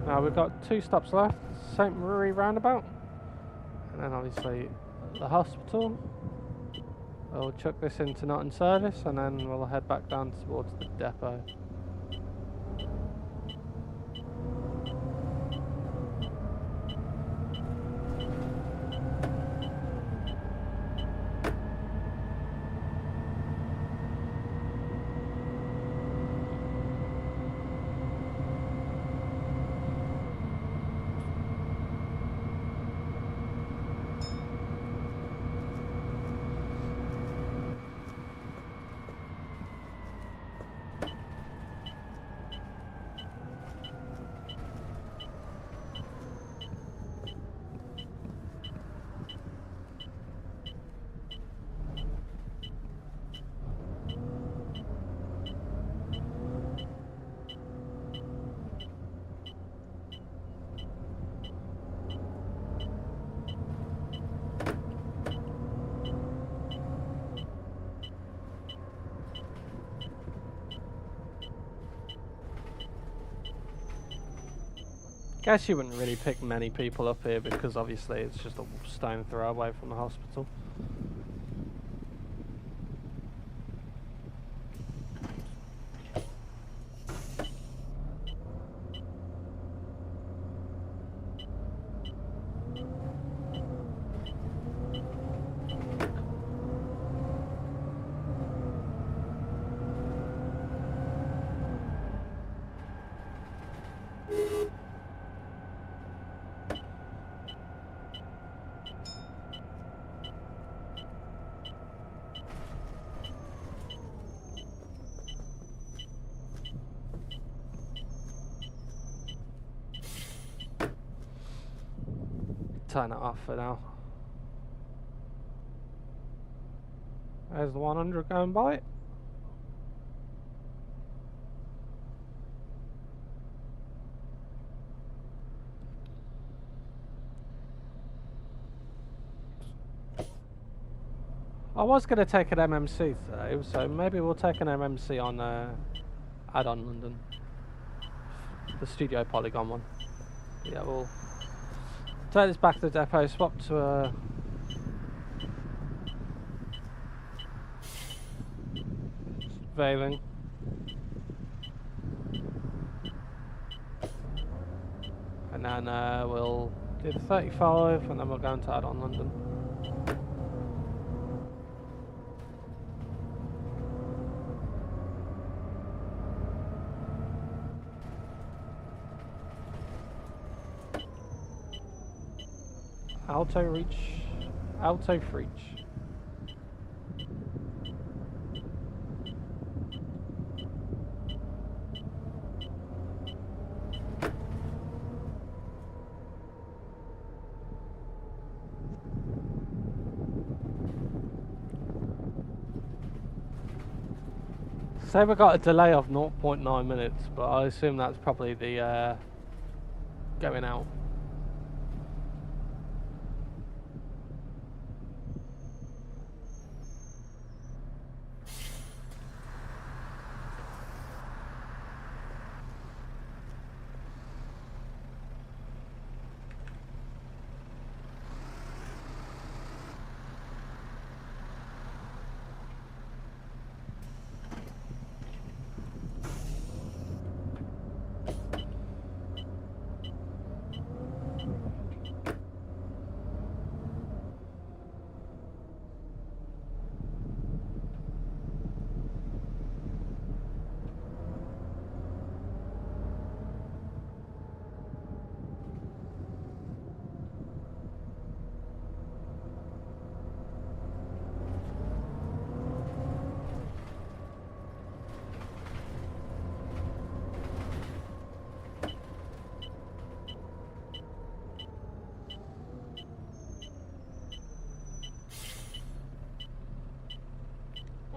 Now we've got 2 stops left. St Marie roundabout, and then obviously the hospital. We'll chuck this into not in service, and then we'll head back down towards the depot. Guess you wouldn't really pick many people up here because obviously it's just a stone throw away from the hospital. turn it off for now. There's the 100 going by. I was going to take an MMC today, so maybe we'll take an MMC on add-on London. The Studio Polygon one. Yeah, we'll take this back to the depot, swap to a Veiling. And then we'll do the 35 and then we'll go into add-on London. Alto reach, Alto reach. Say we got a delay of 0.9 minutes, but I assume that's probably the going out.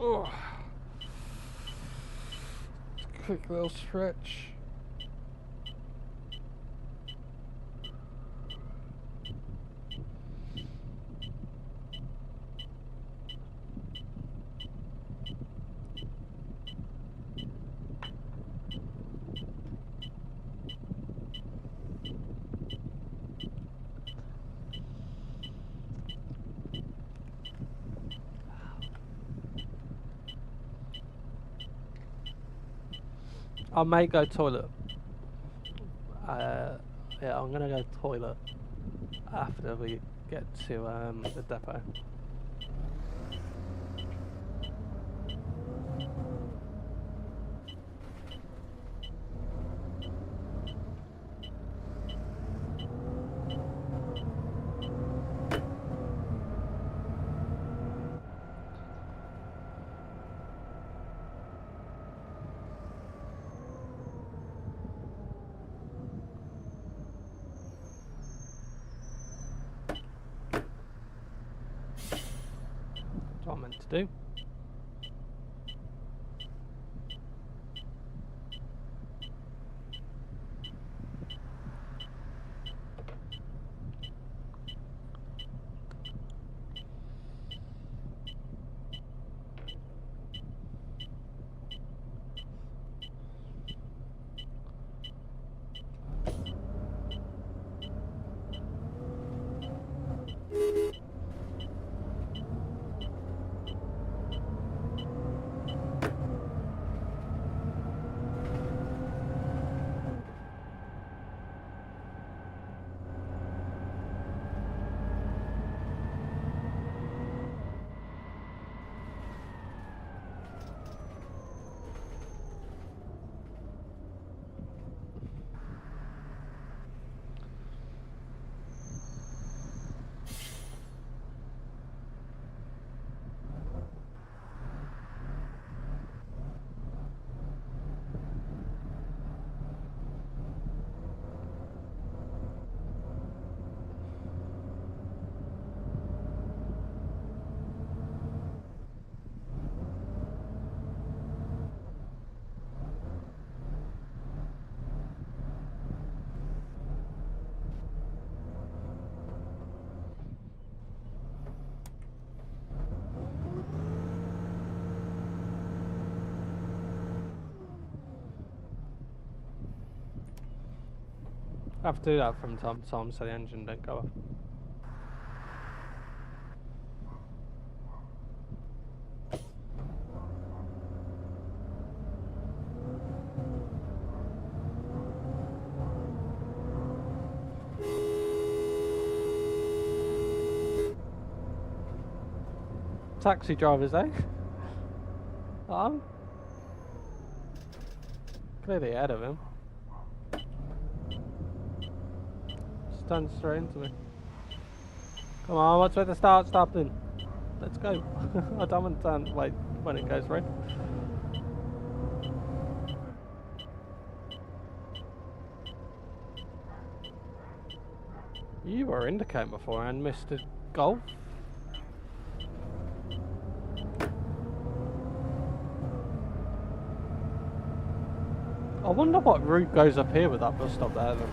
Oh. Quick little stretch. I may go toilet. Yeah, I'm gonna go toilet after we get to the depot. That's what I meant to do. I have to do that from time to time so the engine don't go off. Taxi drivers, eh? I'm clearly ahead of him. Just turned straight into me. Come on, what's with the start stopping? Let's go. I don't want to turn, wait, when it goes red. You were indicating before and Mr. Golf. I wonder what route goes up here with that bus stop there then.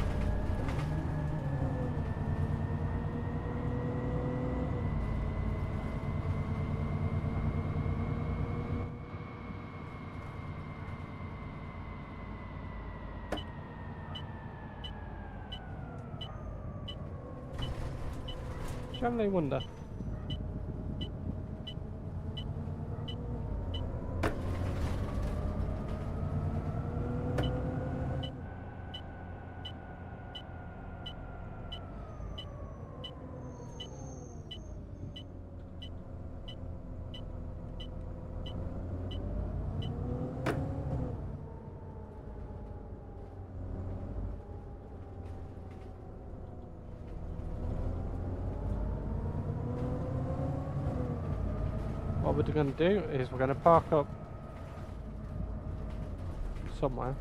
Generally wonder. What we're going to do is we're going to park up somewhere.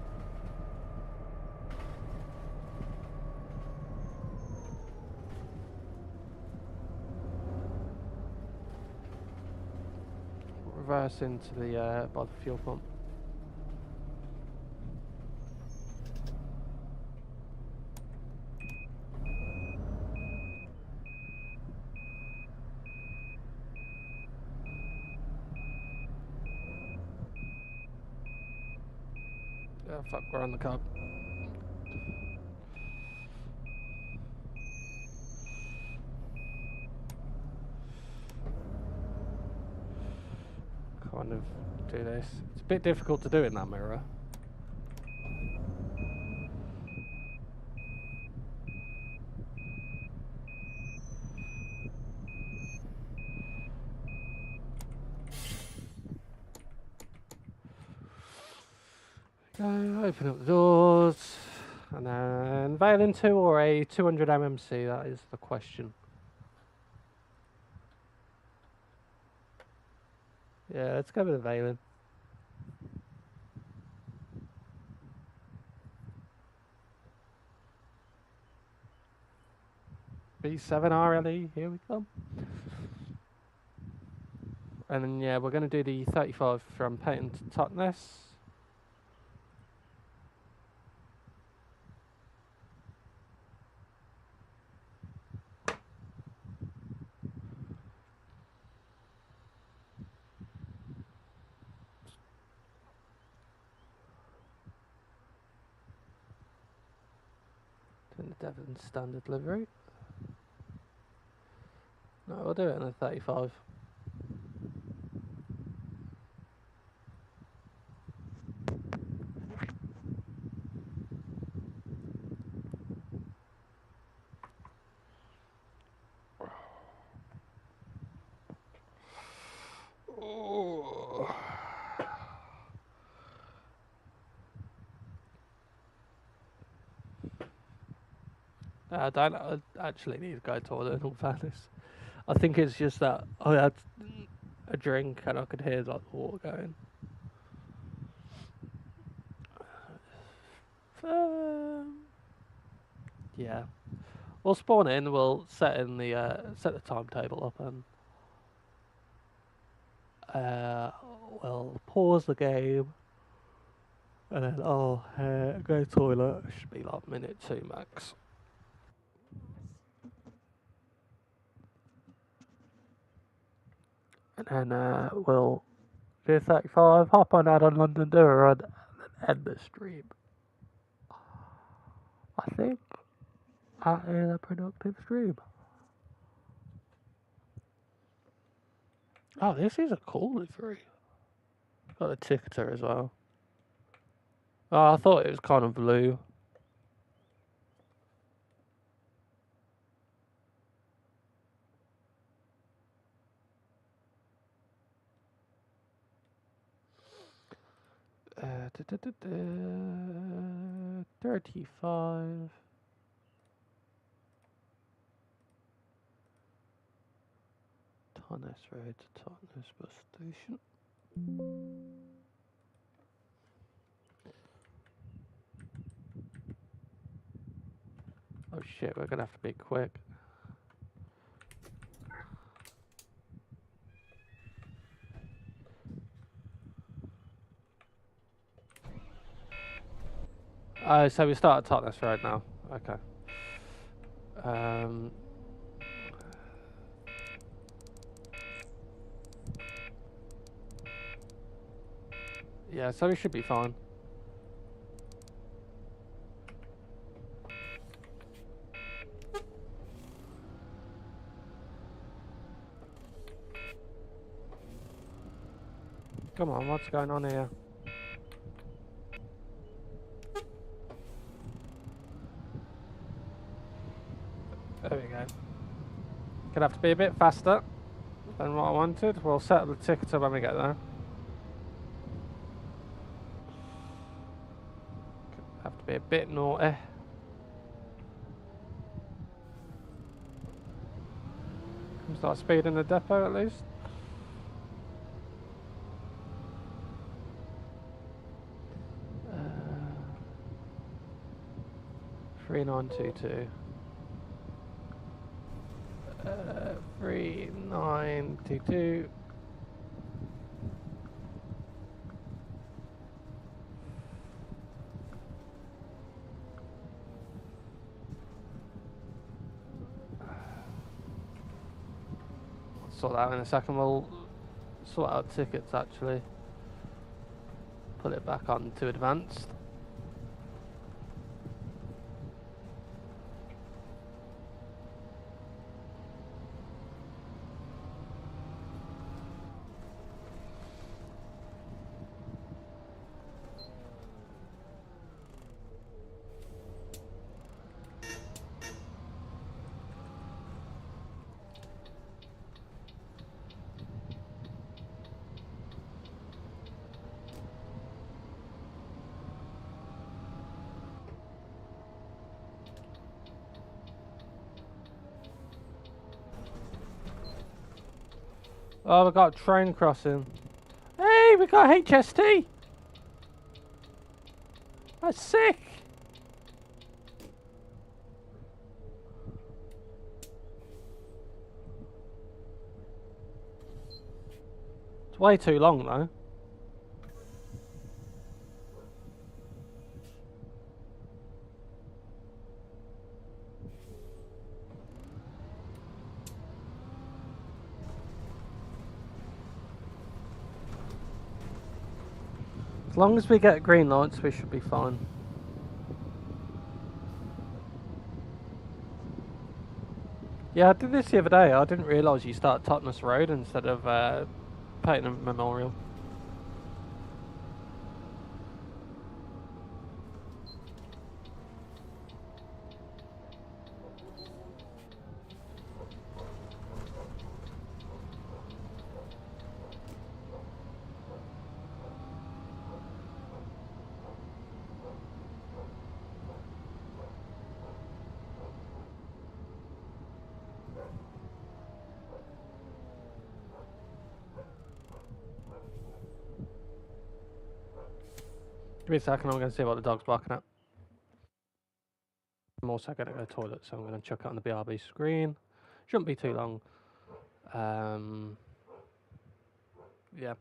Reverse into the by the fuel pump. Oh fuck, we're on the curb. Kind of do this. It's a bit difficult to do in that mirror. Open up the doors, and then Valen 2 or a 200 MMC, that is the question. Yeah, let's go with the Valen. B7 RLE, here we come. And then yeah, we're going to do the 35 from Peyton to Totnes. Doing the Devon standard livery. No, we'll do it in a 35. I don't actually need to go to the toilet in all fairness. I think it's just that I had a drink and I could hear like the water going. Yeah, we'll spawn in. We'll set in the set the timetable up and we'll pause the game and then I'll go to the toilet. Should be like minute 2 max. And then we'll do 35, hop on out on London, do a run, and then end the stream. I think. in a productive stream. Oh, this is a cool livery. Got a ticketer as well. Oh, I thought it was kind of blue. Uh, 35. Tonnes Road to Tonnes bus station. Oh shit, we're gonna have to be quick. So we start at Totnes Road now. Okay. Yeah, so we should be fine. Come on, what's going on here? There we go. Gonna have to be a bit faster than what I wanted. We'll settle the ticketer when we get there. Have to be a bit naughty. Start speeding the depot at least. Uh, 3922. 3922. Sort that out in a second. We'll sort out tickets actually. Put it back on to advanced. Oh, we got a train crossing. Hey, we got HST. That's sick. It's way too long though. As long as we get green lights, we should be fine. Yeah, I did this the other day. I didn't realise you start Totnes Road instead of Patenham Memorial. Give me a second, I'm going to see what the dog's barking at. I'm also going to go to the toilet, so I'm going to chuck it on the BRB screen. Shouldn't be too long. Yeah.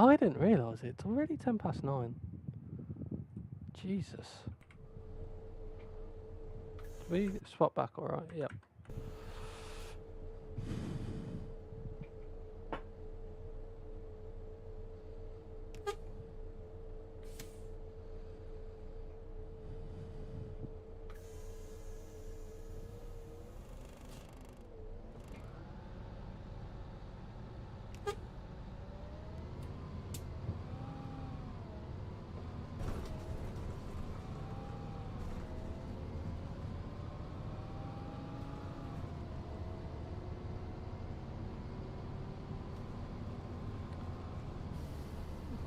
Oh, I didn't realise it. It's already 9:10. Jesus. Did we swap back alright? Yep.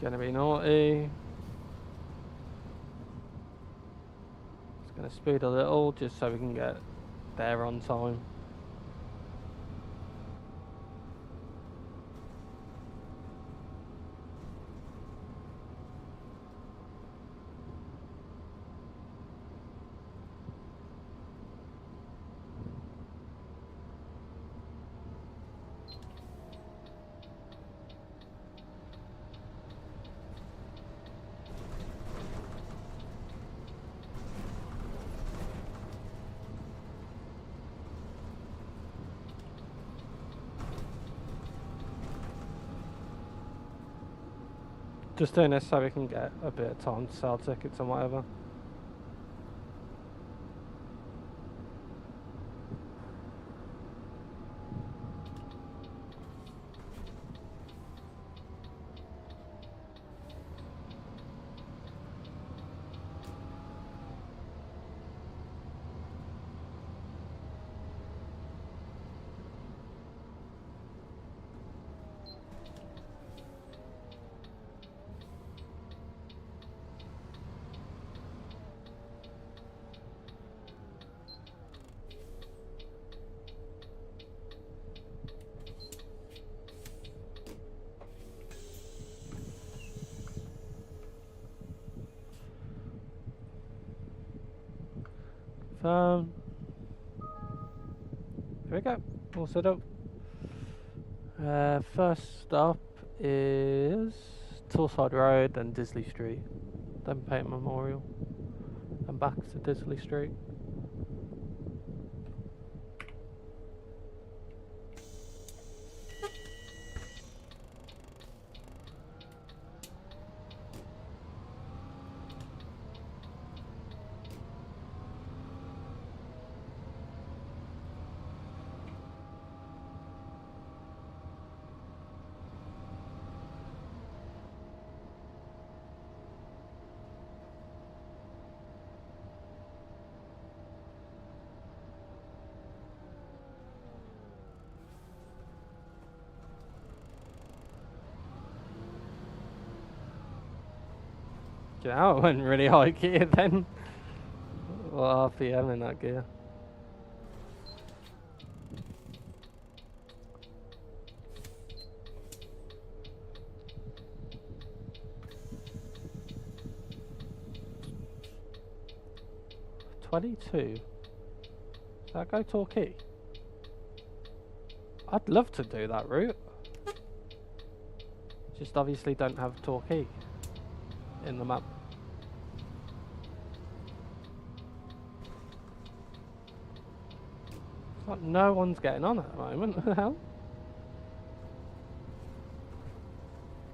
Gonna be naughty. It's gonna speed a little just so we can get there on time. Just doing this so we can get a bit of time to sell tickets and whatever. Here we go. All set up. First stop is Torside Road, then Disley Street, then Paint Memorial, and back to Disley Street. You know, it went really high gear then. Well, RPM in that gear. $22. Does that go Torquay? I'd love to do that route. Just obviously don't have Torquay in the map. It's like no one's getting on at the moment. What the hell?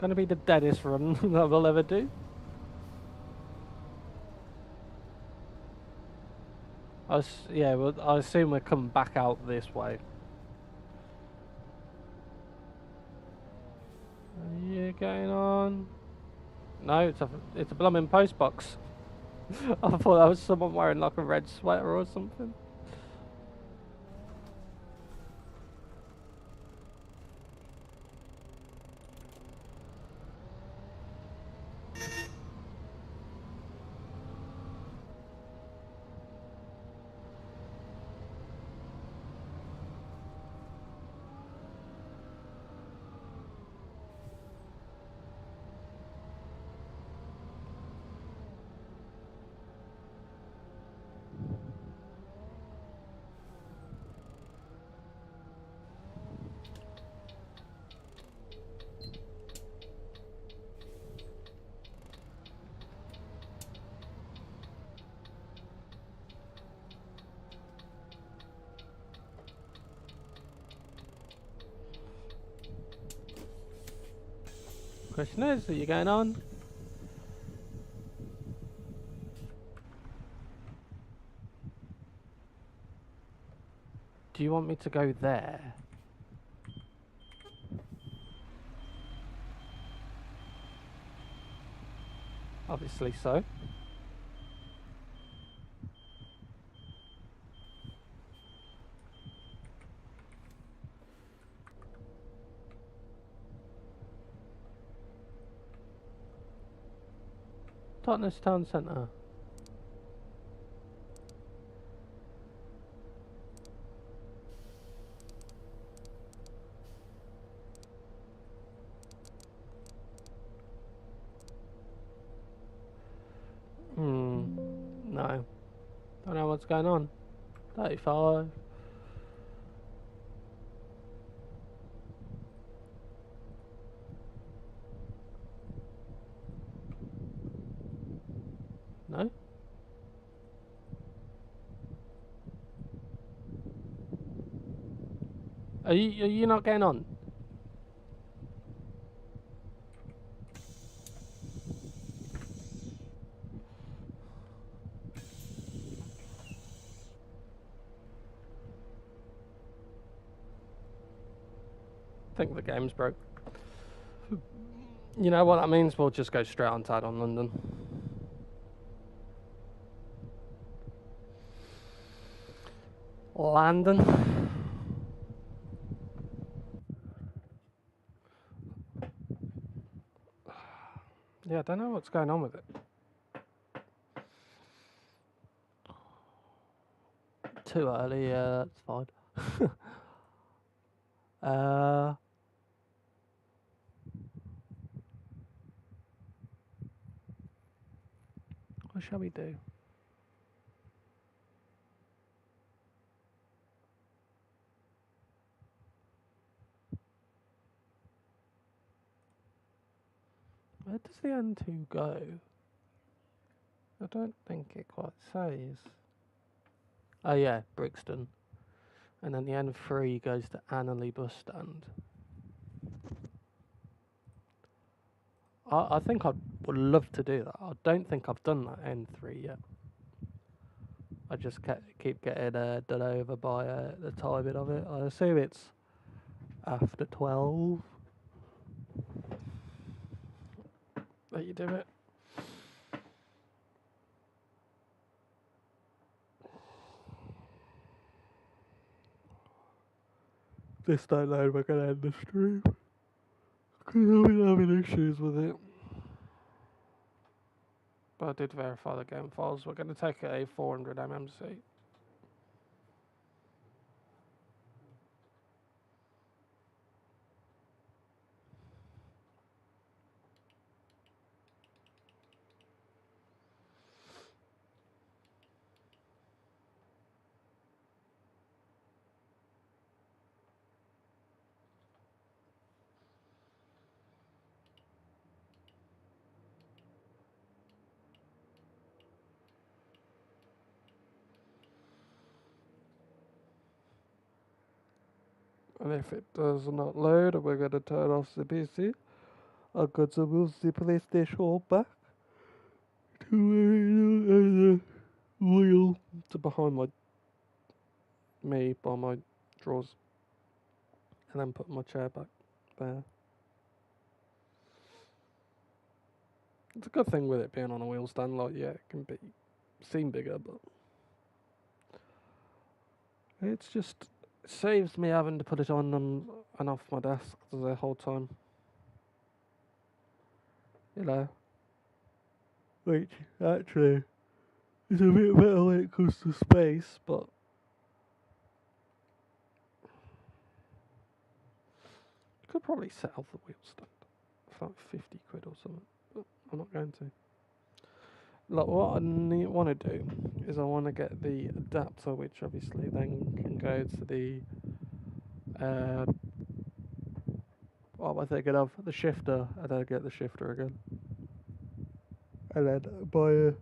Gonna be the deadest run that we'll ever do. Yeah, well, I assume we'll come back out this way. Are you getting on? No, it's a blooming post box. I thought that was someone wearing like a red sweater or something. Question is, are you going on? Do you want me to go there? Obviously so. Totnes Town Centre. No. Don't know what's going on. 35. No? Are you not getting on? I think the game's broke. You know what that means? We'll just go straight on Tad on London. London. Yeah, I don't know what's going on with it. Too early, yeah, that's fine. What shall we do? Where does the N2 go? I don't think it quite says. Oh yeah, Brixton. And then the N3 goes to Annerley bus stand. I think I would love to do that. I don't think I've done that N3 yet. I just keep getting done over by the timing of it. I assume it's after 12 that you do it. This don't load, we're going to end the stream. Because I've been having issues with it. But I did verify the game files. We're going to take a 400 MMC. And if it does not load, we're going to turn off the PC. I'm going to move the PlayStation back to the wheel to behind me by my drawers. And then put my chair back there. It's a good thing with it being on a wheel stand, like, yeah, it can seem bigger, but it's just saves me having to put it on and off my desk the whole time. You know. Which actually is a bit better when it comes to space, but you could probably set off the wheel stand for like 50 quid or something, but I'm not going to. Like, what I want to do is I want to get the adapter, which obviously then can go to the what am I thinking of? The shifter. I don't get the shifter again. And then buy a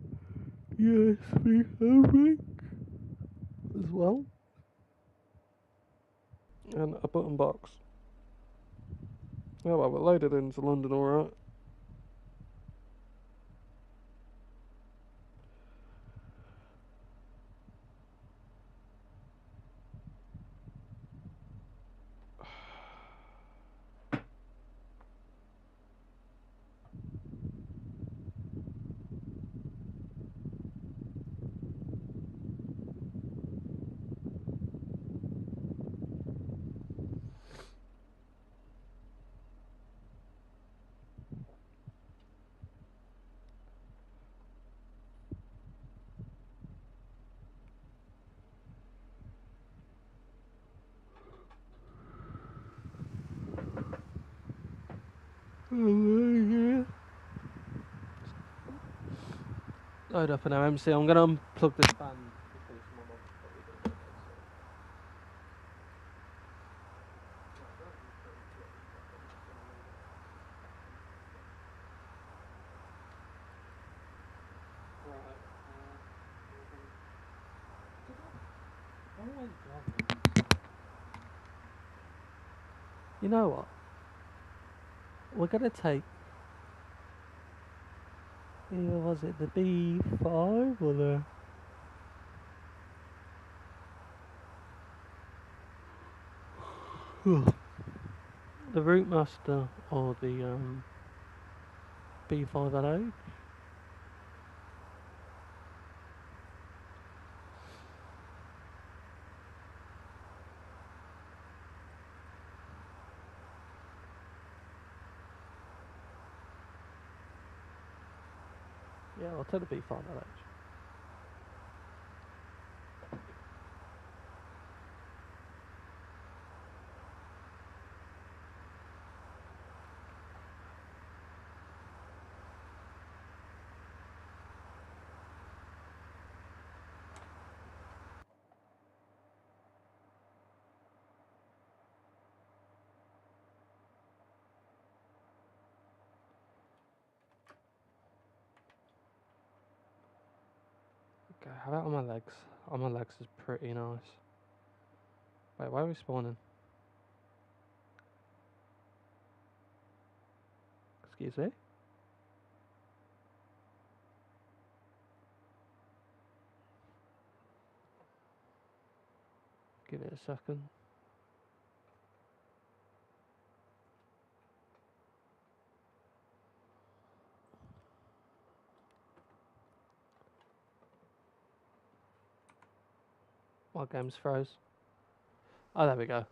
USB home as well. And a button box. Yeah, well, we're loaded into London alright. Load up an OMSI. I'm going to unplug this fan. You know what? We're going to take... was it the B5 or the... the Route Master or the B5LH? Yeah, I'll take the B5LH. Okay, how about on my legs? On my legs is pretty nice. Wait, why are we spawning? Excuse me? Give it a second. My game's froze. Oh, there we go.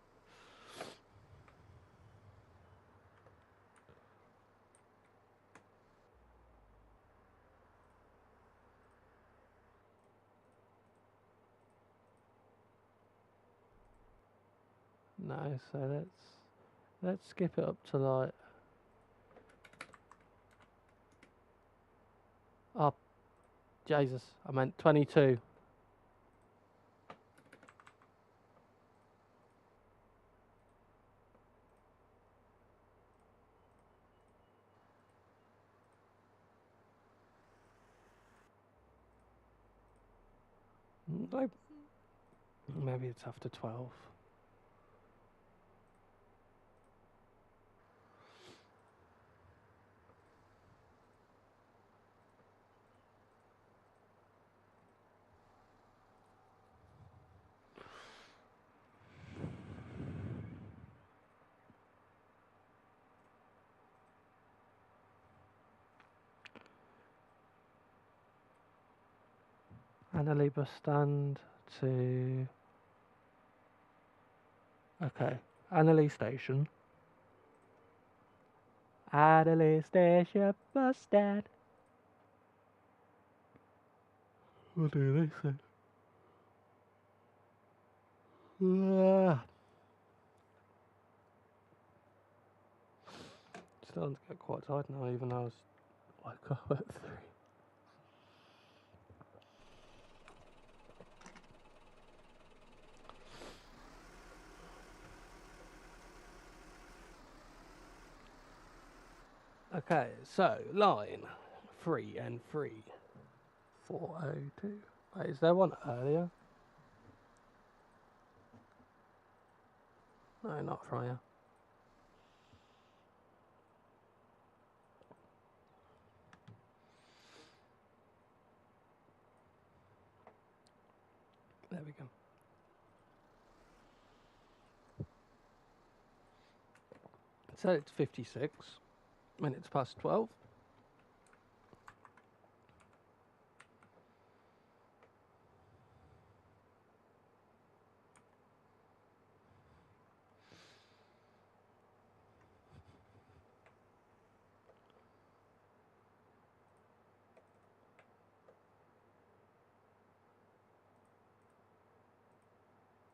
No, so let's skip it up to like... Oh, Jesus, I meant 22. Like, maybe it's after 12. Annalee bus stand to... Okay, Annalee station. Annalee station bus stand. What do they say? Starting to get quite tired now, even though I was woke up at 3. Okay, so line 3 and 3. 402. Wait, is there one earlier? No, not Fryer. There we go. So it's 56 minutes past 12.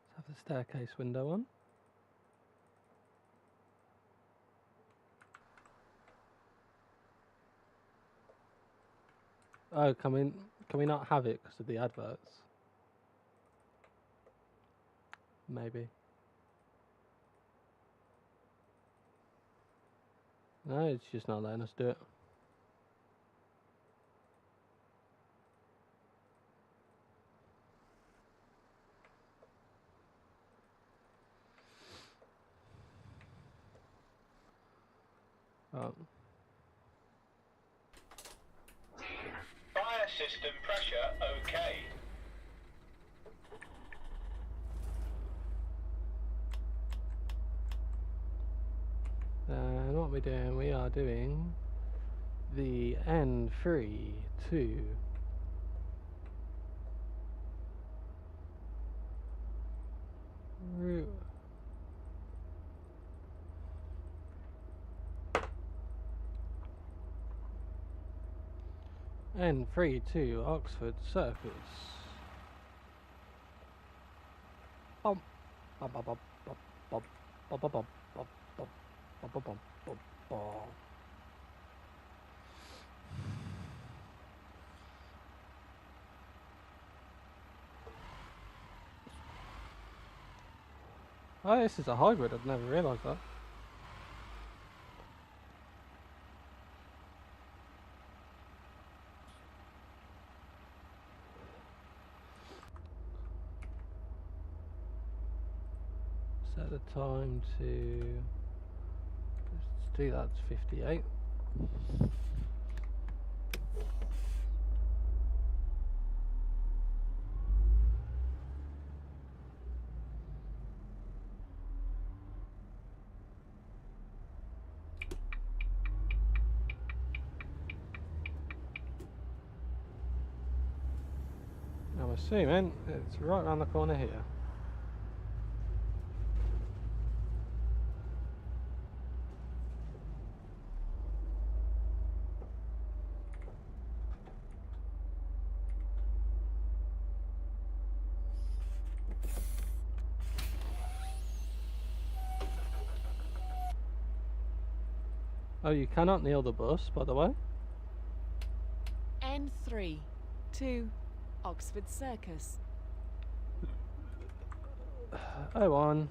Let's have the staircase window on. Oh, can we not have it because of the adverts? Maybe. No, it's just not letting us do it. Oh. Fire system pressure okay. And what we're doing, we are doing the N3 to route. N3 to Oxford Circus. Bum, bum, bum, bum, bum, bum, bum, bum, bum, bum, bum, bum, bum, bum, bum. Oh, this is a hybrid. I'd never realised that. Set the time to. Let's do that to 58. I'm assuming it's right around the corner here. Oh, you cannot kneel the bus, by the way. N3 to Oxford Circus. Oh, on.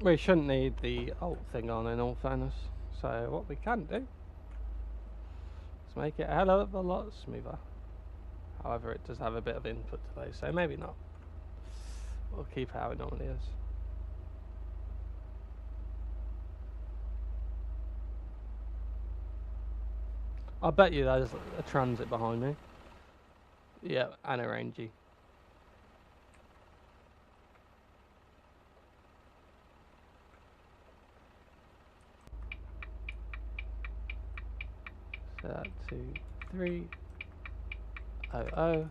We shouldn't need the alt thing on in all fairness. So what we can do is make it a hell of a lot smoother. However, it does have a bit of input delay, so maybe not. We'll keep it how it normally is. I bet you there's a transit behind me. Yeah, and a rangy. So that 2, 3, 0, 0.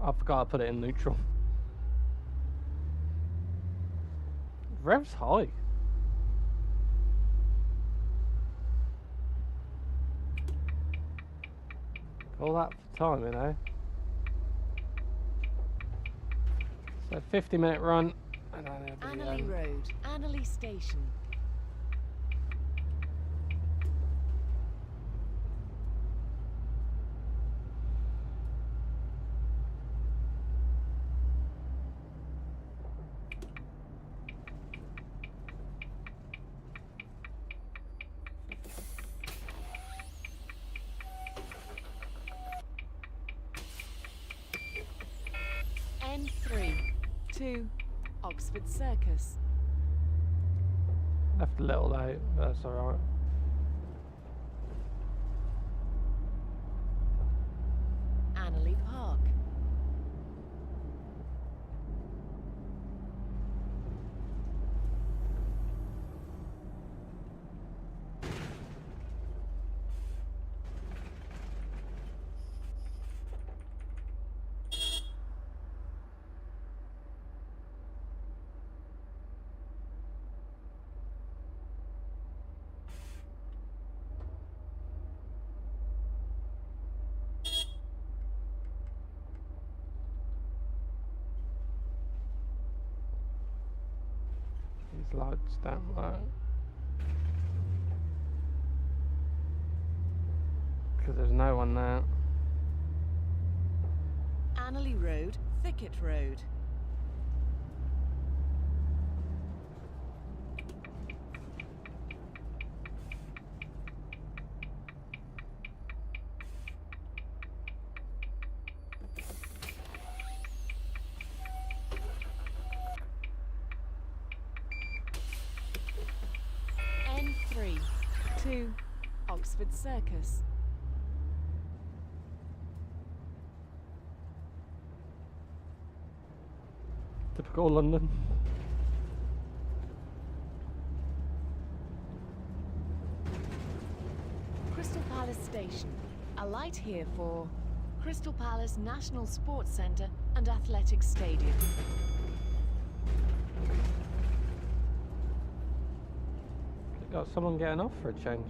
I forgot I put it in neutral. Rev's high. All that for time, you know. So 50-minute run, and then it'll be, Annerley Road, Annerley Station. N3 to Oxford Circus. left a little out, but that's alright. Annerley Park. These lights don't work. Because there's no one there. Annerley Road, Thicket Road. N3 to Oxford Circus. Typical London. Crystal Palace Station. Alight here for Crystal Palace National Sports Centre and Athletics Stadium. Got someone getting off for a change.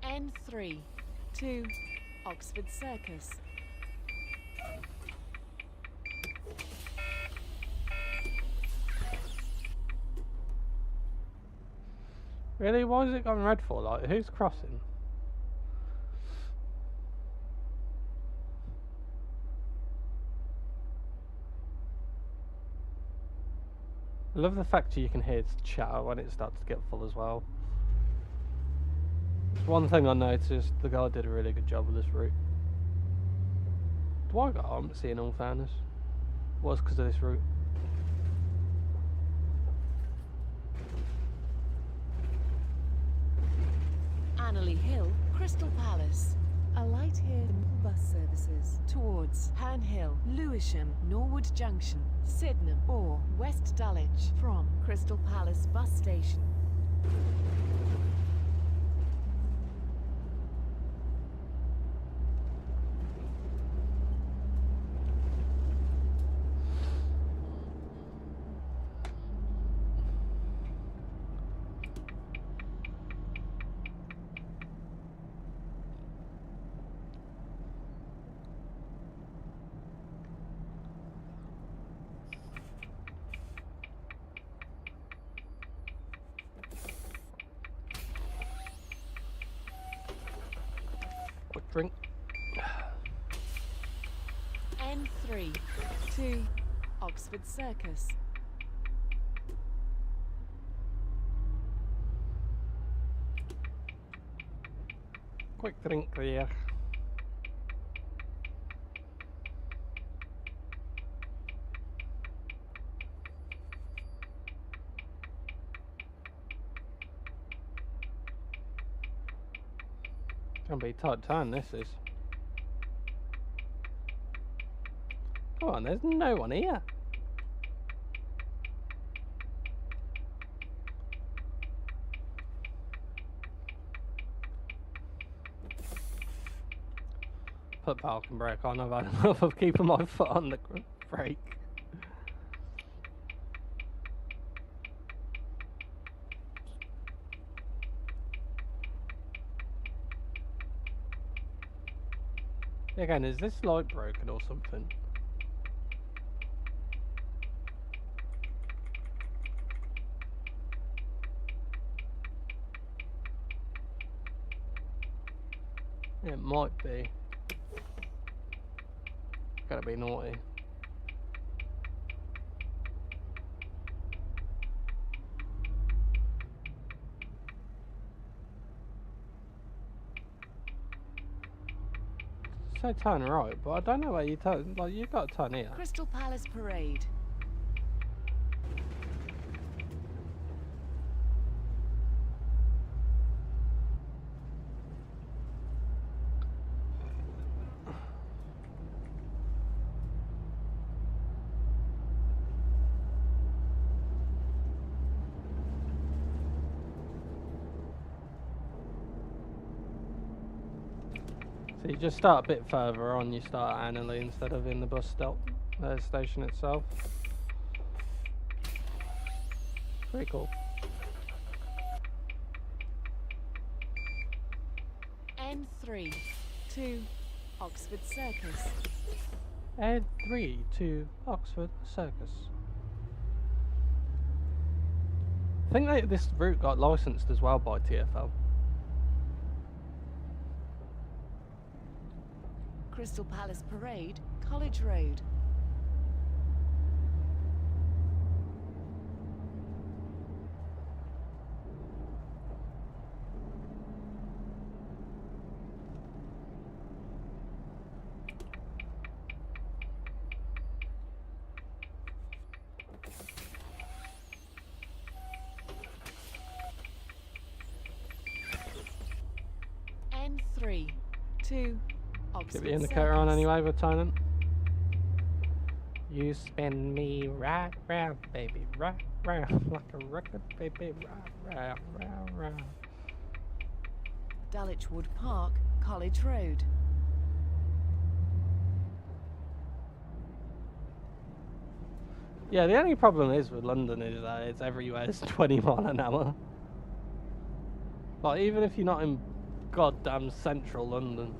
N3 to Oxford Circus. Really? Why is it gone red for? Like, who's crossing? I love the fact that you can hear its chatter when it starts to get full as well. It's one thing I noticed, the guy did a really good job with this route. Do I got OMSI in all fairness? Was because of this route. Annerley Hill, Crystal Palace. Alight here for bus services towards Herne Hill, Lewisham, Norwood Junction, Sydenham or West Dulwich from Crystal Palace bus station. Quick drink. N3 to Oxford Circus. Quick drink there. Gonna be a tight turn, this is. Come on, there's no one here. Put parking brake on, I've had enough of keeping my foot on the brake. Again, is this light broken or something? It might be. Gotta be naughty. Say turn right, but I don't know where you turn. Like, you've got to turn here. Crystal Palace Parade. So you just start a bit further on, you start at Annerley instead of in the bus stop station itself. Pretty cool. N3 to Oxford Circus. N3 to Oxford Circus. I think this route got licensed as well by TfL. Crystal Palace Parade, College Road. N3 to Oxford Get the indicator on Circus. anyway, Lieutenant. You spin me right round, baby, right round, like a record, baby, right round, round, round. Dulwich Wood Park, College Road. Yeah, the only problem is with London is that it's everywhere it's 20 mile an hour. Like, even if you're not in goddamn central London.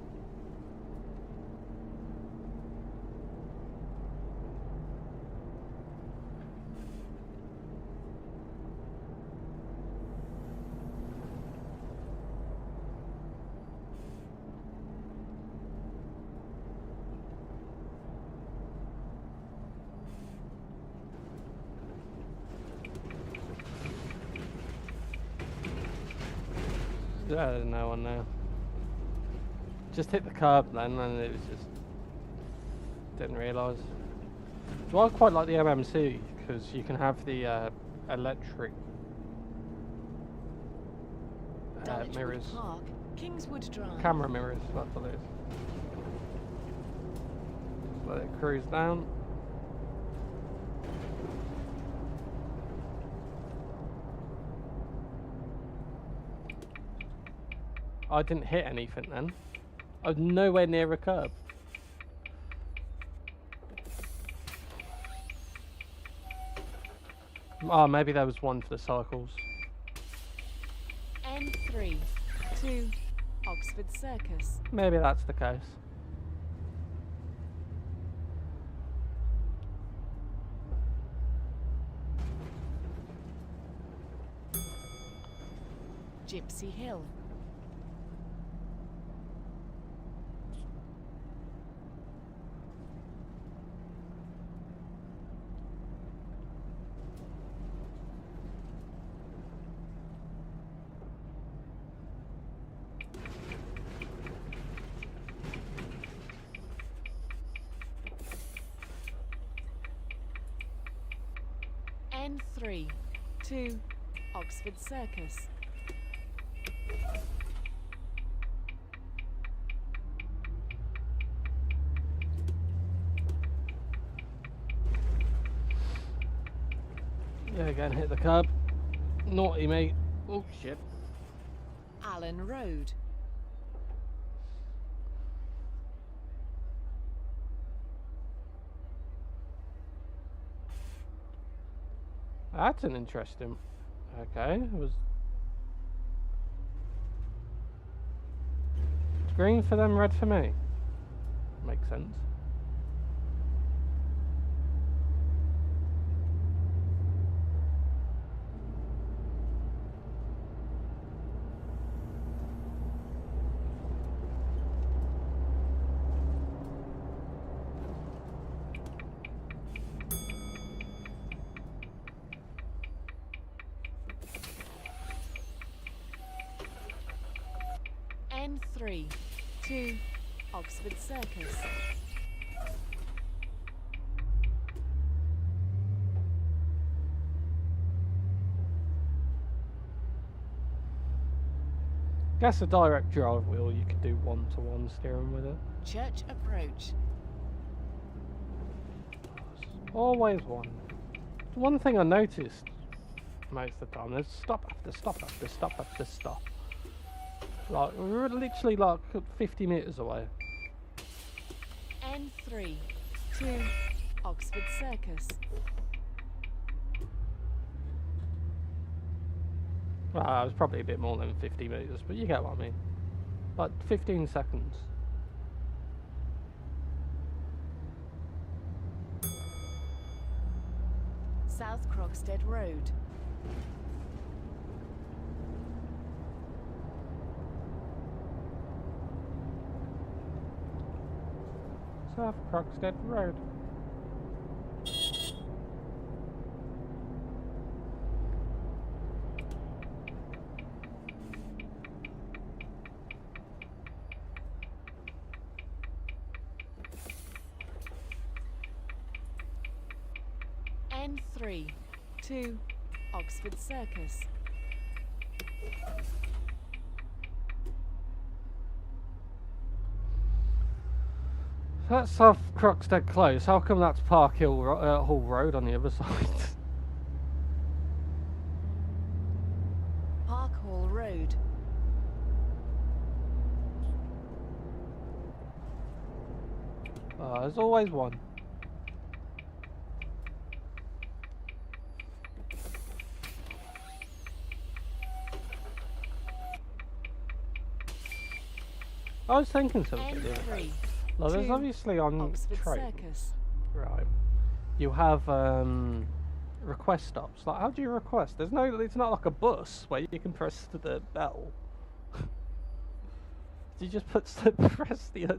Yeah, there's no one there. Just hit the curb then, and it was just didn't realise. Well, I quite like the OMSI because you can have the electric Dulwich mirrors, Wood Park, Kingswood Drive. camera mirrors. That's what it is. Just let it cruise down. I didn't hit anything then. I was nowhere near a curb. Oh, maybe there was one for the cycles. N3 to Oxford Circus. Maybe that's the case. Gypsy Hill. N3 to Oxford Circus. Yeah, again, hit the curb. Naughty, mate. Oh, shit. Allen Road. That's an interesting. Okay, it was. It's green for them, red for me. Makes sense. N3 to Oxford Circus. Guess a direct drive wheel, you could do one-to-one steering with it. Church Approach. Always one. One thing I noticed most of the time, there's stop after stop after stop after stop. Like, we were literally like 50 metres away. N3 to Oxford Circus. Well, it was probably a bit more than 50 metres, but you get what I mean. Like 15 seconds. South Croxted Road. South Croxted Road. N3 to Oxford Circus. That's South Croxted Close. How come that's Park Hill Hall Road on the other side? Park Hall Road. There's always one. I was thinking something. the other day. N3 Like, there's to obviously on Oxford trains, Circus. right? You have request stops. Like, how do you request? There's no. It's not like a bus where you can press the bell. You just press the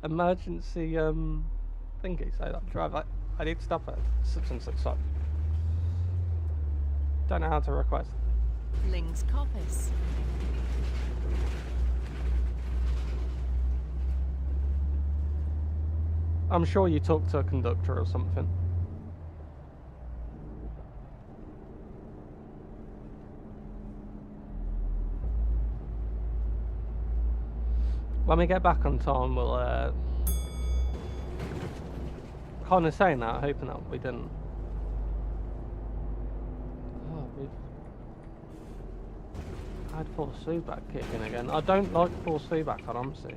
emergency thingy. Say that driver, I need to stop at such and such stop. Don't know how to request. Lings Coppice. I'm sure you talk to a conductor or something. When we get back on time, we'll kind of saying that, hoping that we didn't. Oh, we've had force feedback kicking again. I don't like force feedback on OMSI.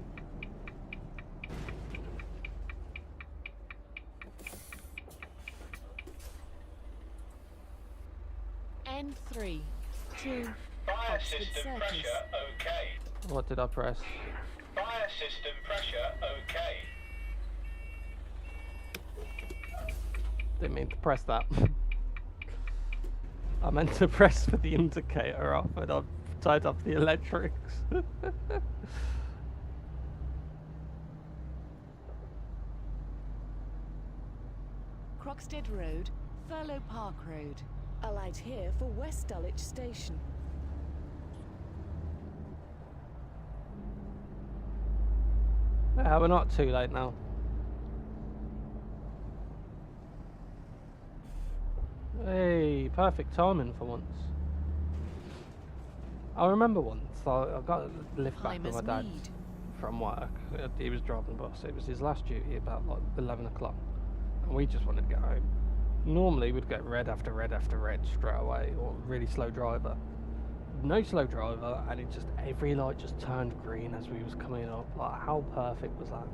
N3 to Fire Oxford system Circus. pressure okay. What did I press? Fire system pressure okay. Didn't mean to press that. I meant to press for the indicator off and I've tied off the electrics. Croxted Road, Thurlow Park Road. Alight here for West Dulwich Station. Yeah, we're not too late now. Hey, perfect timing for once. I remember once I got a lift back with my Hymas dad Mead. from work. He was driving the bus. It was his last duty about like 11 o'clock. And we just wanted to get home. Normally we'd get red after red after red straight away, or really slow driver. No slow driver, and it just, every light just turned green as we was coming up. Like, how perfect was that?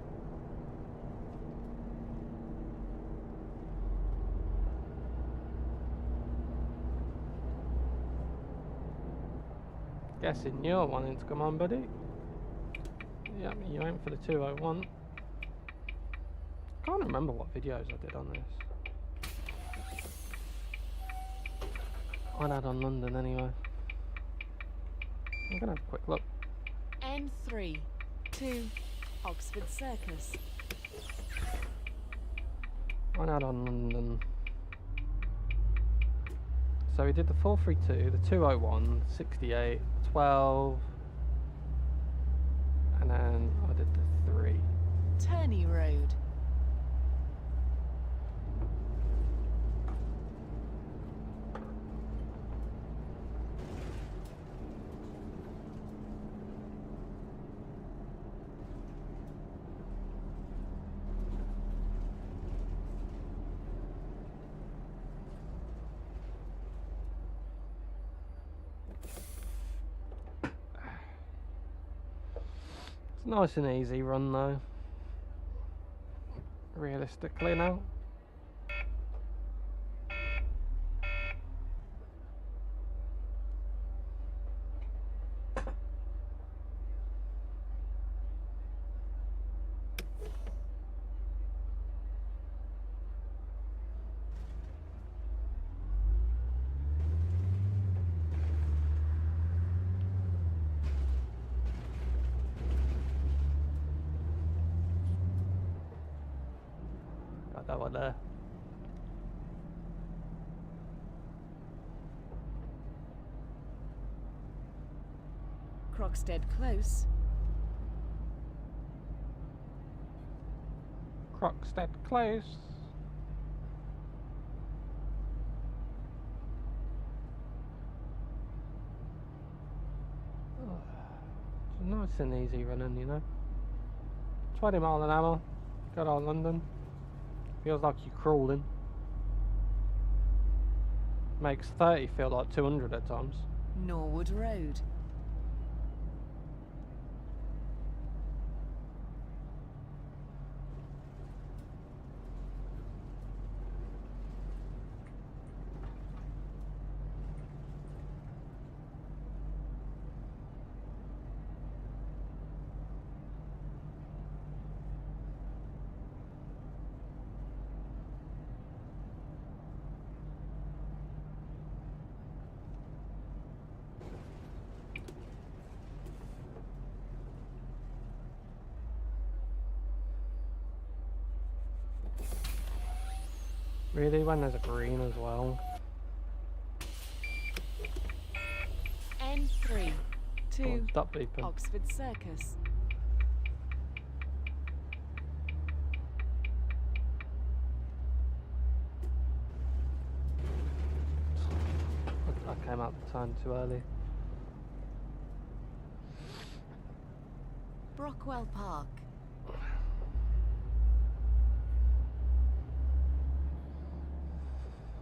Guessing you're wanting to come on, buddy. Yep, you aim for the 201. Can't remember what videos I did on this. One had on London anyway. I'm gonna have a quick look. N3 to Oxford Circus. One had on London. So we did the 432, the 201, 68, 12, and then I did the 3. Turney Road. nice and easy run though. Realistically now. Got that one there. Croxted Close. Croxted Close. Oh, it's nice and easy running, you know. 20 mile an hour. Good old London. Feels like you're crawling. Makes 30 feel like 200 at times. Norwood Road. Really, when there's a green as well. N3 Come on, to stop beeping. Oxford Circus. I came out the turn too early. Brockwell Park.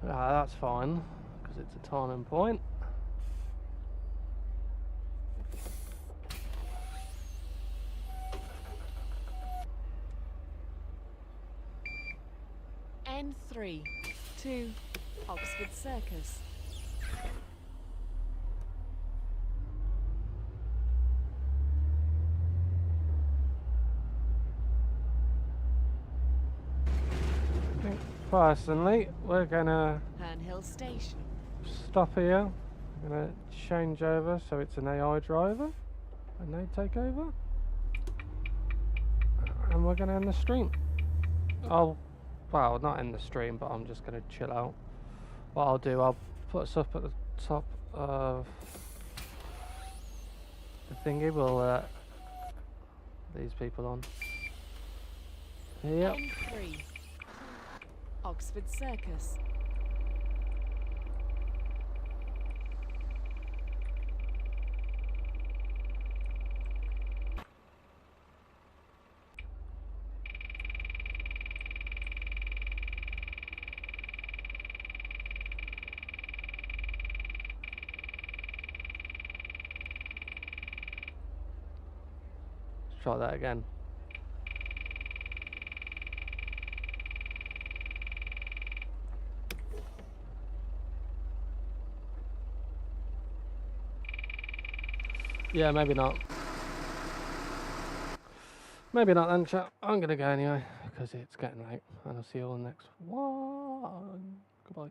That's fine, because it's a turning point. N3 to Oxford Circus. I think personally, we're gonna Herne Hill Station. stop here. We're gonna change over so it's an AI driver, and they take over, and we're gonna end the stream. Oh, well, not end the stream, but I'm just gonna chill out. What I'll do, I'll put us up at the top of the thingy. We'll let these people on. Yep. N3 Oxford Circus. Let's try that again. Yeah, maybe not. Maybe not then, chat. I'm gonna go anyway, because it's getting late, and I'll see you all next one. Goodbye.